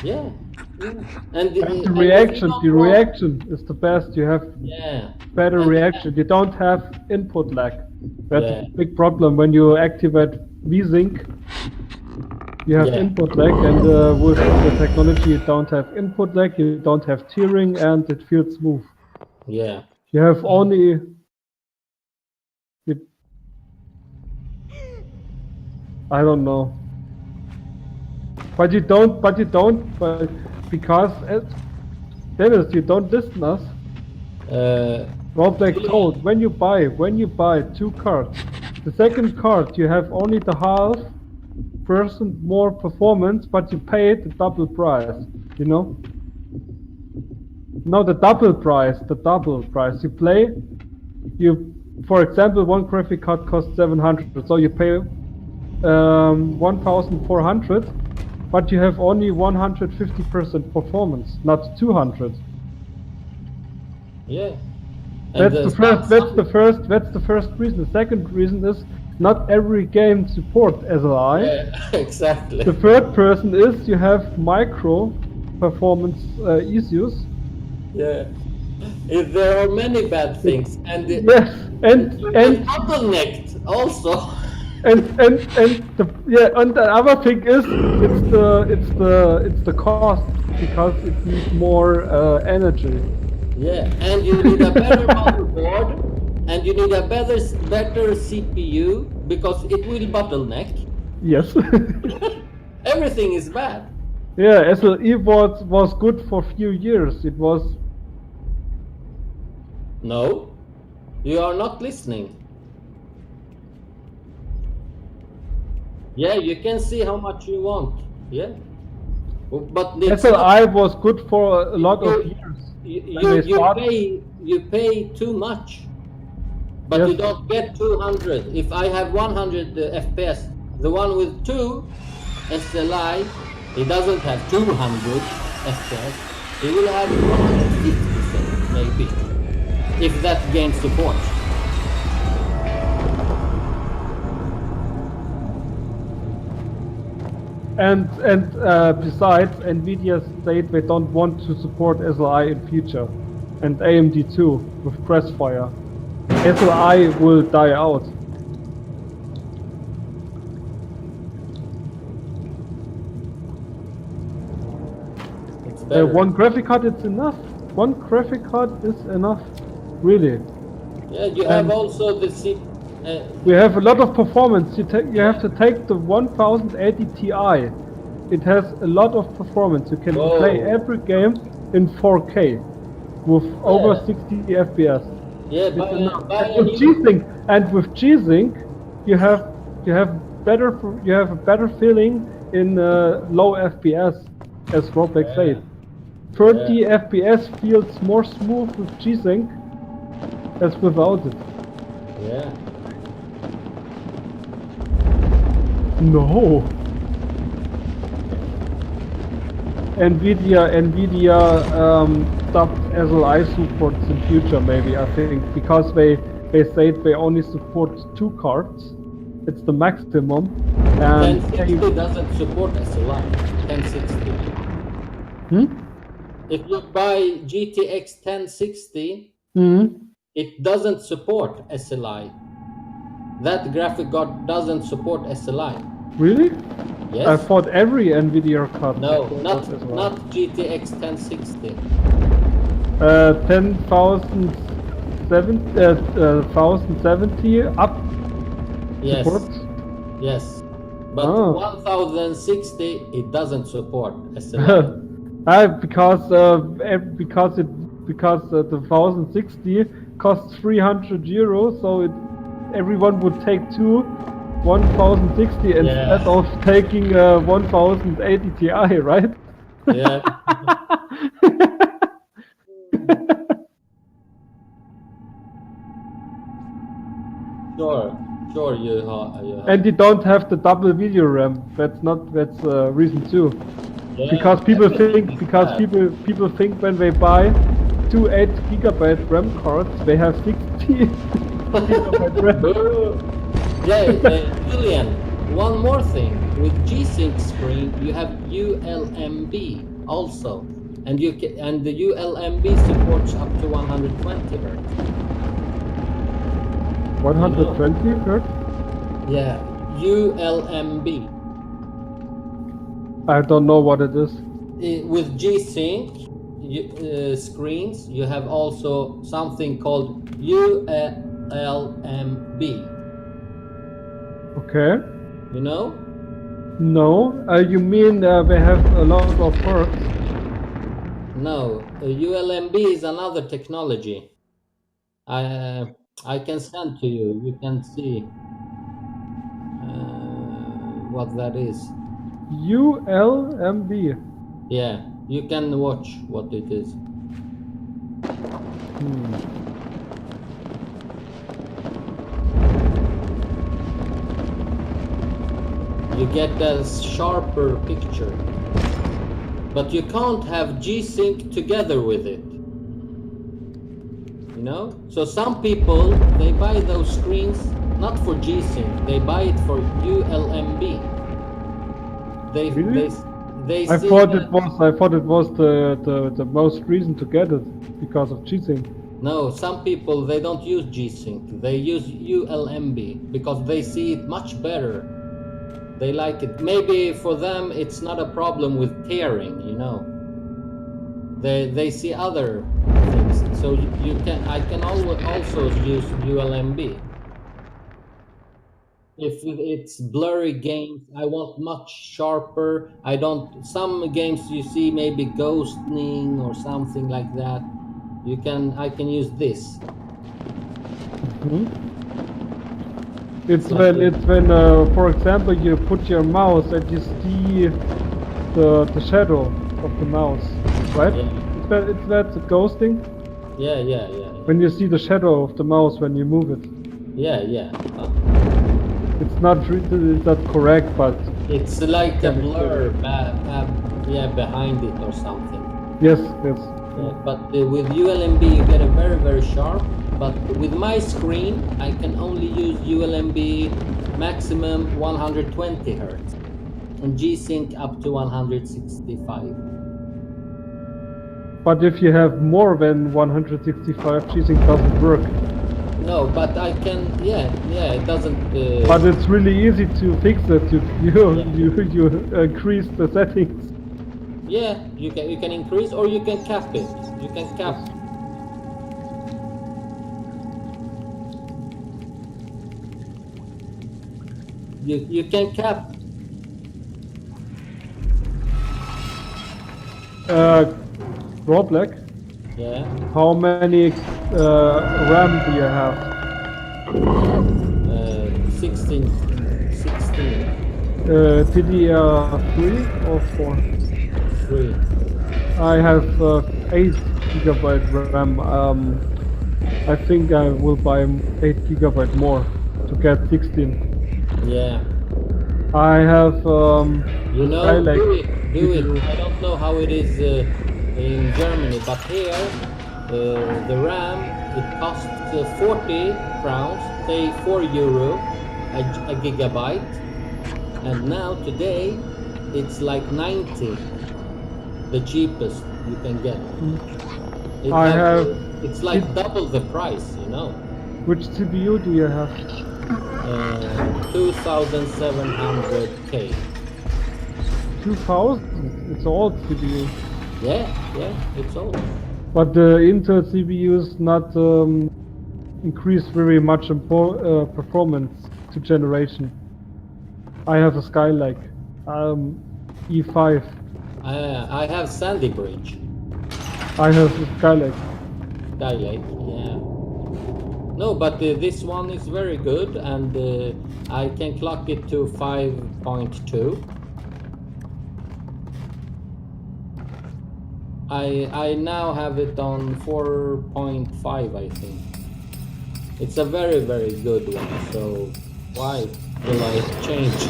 [SPEAKER 1] yeah, yeah. And
[SPEAKER 4] And
[SPEAKER 1] and if you
[SPEAKER 4] the
[SPEAKER 1] don't want,
[SPEAKER 4] reaction is the best. You have
[SPEAKER 1] yeah,
[SPEAKER 4] better
[SPEAKER 1] and
[SPEAKER 4] reaction. You don't have input lag. That's a
[SPEAKER 1] yeah,
[SPEAKER 4] big problem when you activate VSync. You have
[SPEAKER 1] yeah,
[SPEAKER 4] input lag, and with the technology, you don't have input lag. You don't have tearing, and it feels smooth.
[SPEAKER 1] yeah.
[SPEAKER 4] You have
[SPEAKER 1] And
[SPEAKER 4] only you, I don't know, but because Dennis, you don't listen us. Rob Black
[SPEAKER 1] really,
[SPEAKER 4] told when you buy two cards, the second card you have only the half percent more performance, but you pay it the double price. You know? No, the double price. You play, you, for example, one graphic card costs 700, so you pay 1,400, but you have only 150% performance, not 200.
[SPEAKER 1] Yeah.
[SPEAKER 4] That's the first reason. The second reason is not every game supports SLI.
[SPEAKER 1] Yeah, exactly.
[SPEAKER 4] The third person is you have micro performance issues.
[SPEAKER 1] Yeah. There are many bad things, and
[SPEAKER 4] Yes, and
[SPEAKER 1] you get bottlenecked also.
[SPEAKER 4] and the other thing is it's the cost because it needs more energy.
[SPEAKER 1] Yeah, and you need a better motherboard, and you need a better CPU because it will bottleneck.
[SPEAKER 4] Yes.
[SPEAKER 1] Everything is bad.
[SPEAKER 4] Yeah, SLE was good for few years. It was
[SPEAKER 1] No, you are not listening. Yeah, you can see how much you want. Yeah, but it's not.
[SPEAKER 4] SLI was good for a lot of
[SPEAKER 1] You
[SPEAKER 4] years.
[SPEAKER 1] you pay too much, but you
[SPEAKER 4] Yes.
[SPEAKER 1] don't get 200. If I have 100 FPS, the one with 2 SLI, he doesn't have 200 FPS. He will have 150 maybe, if that gains support.
[SPEAKER 4] And besides, Nvidia said they don't want to support SLI in future, and AMD too with Crossfire. SLI will die out.
[SPEAKER 1] It's better.
[SPEAKER 4] One graphic card is enough. One graphic card is enough, really.
[SPEAKER 1] Yeah, you have also the
[SPEAKER 4] We have a lot of performance. You have to take the 1080 Ti. It has a lot of performance. You can play every game in 4K with over 60 FPS.
[SPEAKER 1] Yeah,
[SPEAKER 4] With G-Sync with G-Sync, you have a better feeling in low FPS, as Roblox said. 30 FPS feels more smooth with G-Sync as without it.
[SPEAKER 1] Yeah.
[SPEAKER 4] No. Nvidia stopped SLI supports in future, maybe, I think, because they said they only support 2 cards. It's the maximum. And
[SPEAKER 1] 1060 doesn't support SLI. 1060. If you buy GTX 1060, it doesn't support SLI. That graphic card doesn't support SLI.
[SPEAKER 4] Really?
[SPEAKER 1] Yes.
[SPEAKER 4] I thought every Nvidia card
[SPEAKER 1] No,
[SPEAKER 4] supports SLI.
[SPEAKER 1] not GTX 1060.
[SPEAKER 4] 1070 up
[SPEAKER 1] Yes.
[SPEAKER 4] supports?
[SPEAKER 1] Yes. But 1060 it doesn't support SLI.
[SPEAKER 4] because the 1060 costs 300 euros, so everyone would take 1060 instead of taking 1080 Ti, right?
[SPEAKER 1] Yeah. Sure, you have.
[SPEAKER 4] And you don't have the double video RAM. That's reason too.
[SPEAKER 1] Yeah,
[SPEAKER 4] Because people think when they buy 2 8GB RAM cards, they have 60 GB RAM.
[SPEAKER 1] Julian, one more thing. With G-Sync screen, you have ULMB also, and the ULMB supports up to 120 Hz.
[SPEAKER 4] 120 Hz?
[SPEAKER 1] Yeah, ULMB.
[SPEAKER 4] I don't know what it is.
[SPEAKER 1] With G-Sync screens, you have also something called ULMB.
[SPEAKER 4] Okay.
[SPEAKER 1] You know?
[SPEAKER 4] No. You mean they have a lot of perks?
[SPEAKER 1] No. ULMB is another technology. I can send to you. You can see what that is.
[SPEAKER 4] ULMB.
[SPEAKER 1] Yeah, you can watch what it is. You get a sharper picture. But you can't have G-Sync together with it. You know? So some people, they buy those screens not for G-Sync, they buy it for ULMB.
[SPEAKER 4] Really?
[SPEAKER 1] They
[SPEAKER 4] I
[SPEAKER 1] see
[SPEAKER 4] thought
[SPEAKER 1] that,
[SPEAKER 4] it was the most reason to get it because of cheating.
[SPEAKER 1] no, some people, they don't use G-Sync, they use ULMB because they see it much better. They like it. Maybe for them it's not a problem with tearing, you know. They see other things. So I can also use ULMB. If it's blurry games, I want much sharper. I don't. Some games you see maybe ghosting or something like that. I can use this.
[SPEAKER 4] It's when, for example, you put your mouse and you see the shadow of the mouse, right?
[SPEAKER 1] Yeah.
[SPEAKER 4] It's that the ghosting
[SPEAKER 1] Yeah.
[SPEAKER 4] when you see the shadow of the mouse when you move it.
[SPEAKER 1] Yeah.
[SPEAKER 4] It's not correct, but
[SPEAKER 1] It's like a
[SPEAKER 4] Can be
[SPEAKER 1] blur, behind it or something.
[SPEAKER 4] yes.
[SPEAKER 1] But with ULMB you get a very very sharp. But with my screen, I can only use ULMB maximum 120 hertz, and G-Sync up to 165.
[SPEAKER 4] But if you have more than 165, G-Sync doesn't work.
[SPEAKER 1] No, but I can. Yeah, it doesn't.
[SPEAKER 4] But it's really easy to fix it. You increase the settings.
[SPEAKER 1] Yeah, you can increase or you can cap it. You can cap. You can cap.
[SPEAKER 4] Raw Black.
[SPEAKER 1] Yeah.
[SPEAKER 4] How many RAM do you have?
[SPEAKER 1] 16.
[SPEAKER 4] DDR3 or 4?
[SPEAKER 1] 3.
[SPEAKER 4] I have 8 gigabyte RAM. I think I will buy 8 gigabyte more to get 16.
[SPEAKER 1] Yeah.
[SPEAKER 4] I have
[SPEAKER 1] You know,
[SPEAKER 4] Skylake
[SPEAKER 1] do it.
[SPEAKER 4] CPU.
[SPEAKER 1] I don't know how it is in Germany, but here the RAM it costs 40 crowns, say €4 a gigabyte, and now today it's like 90, the cheapest you can get. It's like double the price, you know.
[SPEAKER 4] Which CPU do you have?
[SPEAKER 1] 2700K.
[SPEAKER 4] 2000? It's old CPU.
[SPEAKER 1] Yeah, it's old.
[SPEAKER 4] But the Intel CPUs not increase very much in performance to generation. I have a Skylake E5.
[SPEAKER 1] I have Sandy Bridge.
[SPEAKER 4] I have a Skylake.
[SPEAKER 1] Skylake, yeah. No, but this one is very good, and I can clock it to 5.2. I now have it on 4.5, I think. It's a very very good one. So why will I change?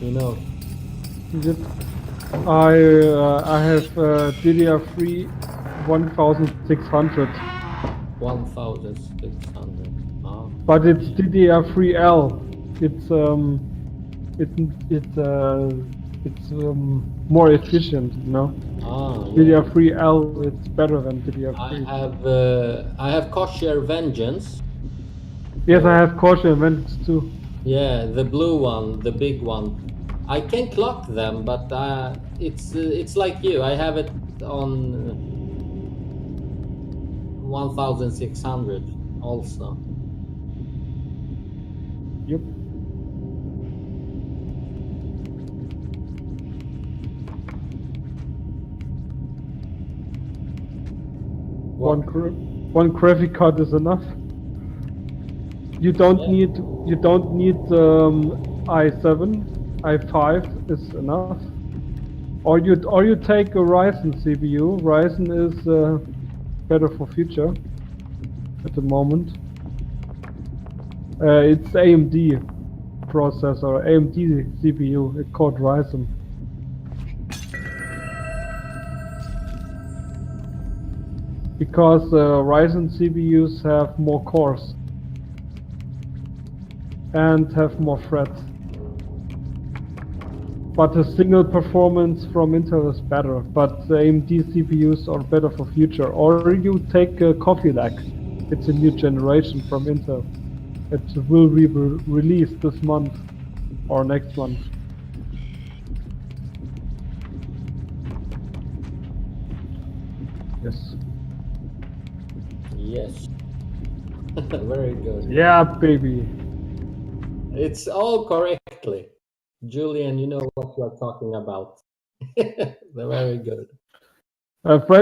[SPEAKER 1] You know.
[SPEAKER 4] Yep. I have DDR3 1600.
[SPEAKER 1] 1600. Ah.
[SPEAKER 4] But it's DDR3L. It's more efficient, you know.
[SPEAKER 1] Ah, yeah.
[SPEAKER 4] DDR3L it's better than DDR3.
[SPEAKER 1] I have Kosher Vengeance.
[SPEAKER 4] Yes, I have Corsair Vengeance too.
[SPEAKER 1] Yeah, the blue one, the big one. I can clock them, but it's like you. I have it on 1600 also.
[SPEAKER 4] Yep. One graphic card is enough. You don't need i7, i5 is enough. Or you take a Ryzen CPU. Ryzen is better for future at the moment. It's AMD processor, AMD CPU. It's called Ryzen. because Ryzen CPUs have more cores and have more threads. But the single performance from Intel is better, but the AMD CPUs are better for future. Or you take Coffee Lake. It's a new generation from Intel. It will be released this month or next month. Yes.
[SPEAKER 1] Yes. Very good.
[SPEAKER 4] Yeah, baby.
[SPEAKER 1] It's all correctly. Julian, you know what you are talking about. They're very good.
[SPEAKER 4] Fred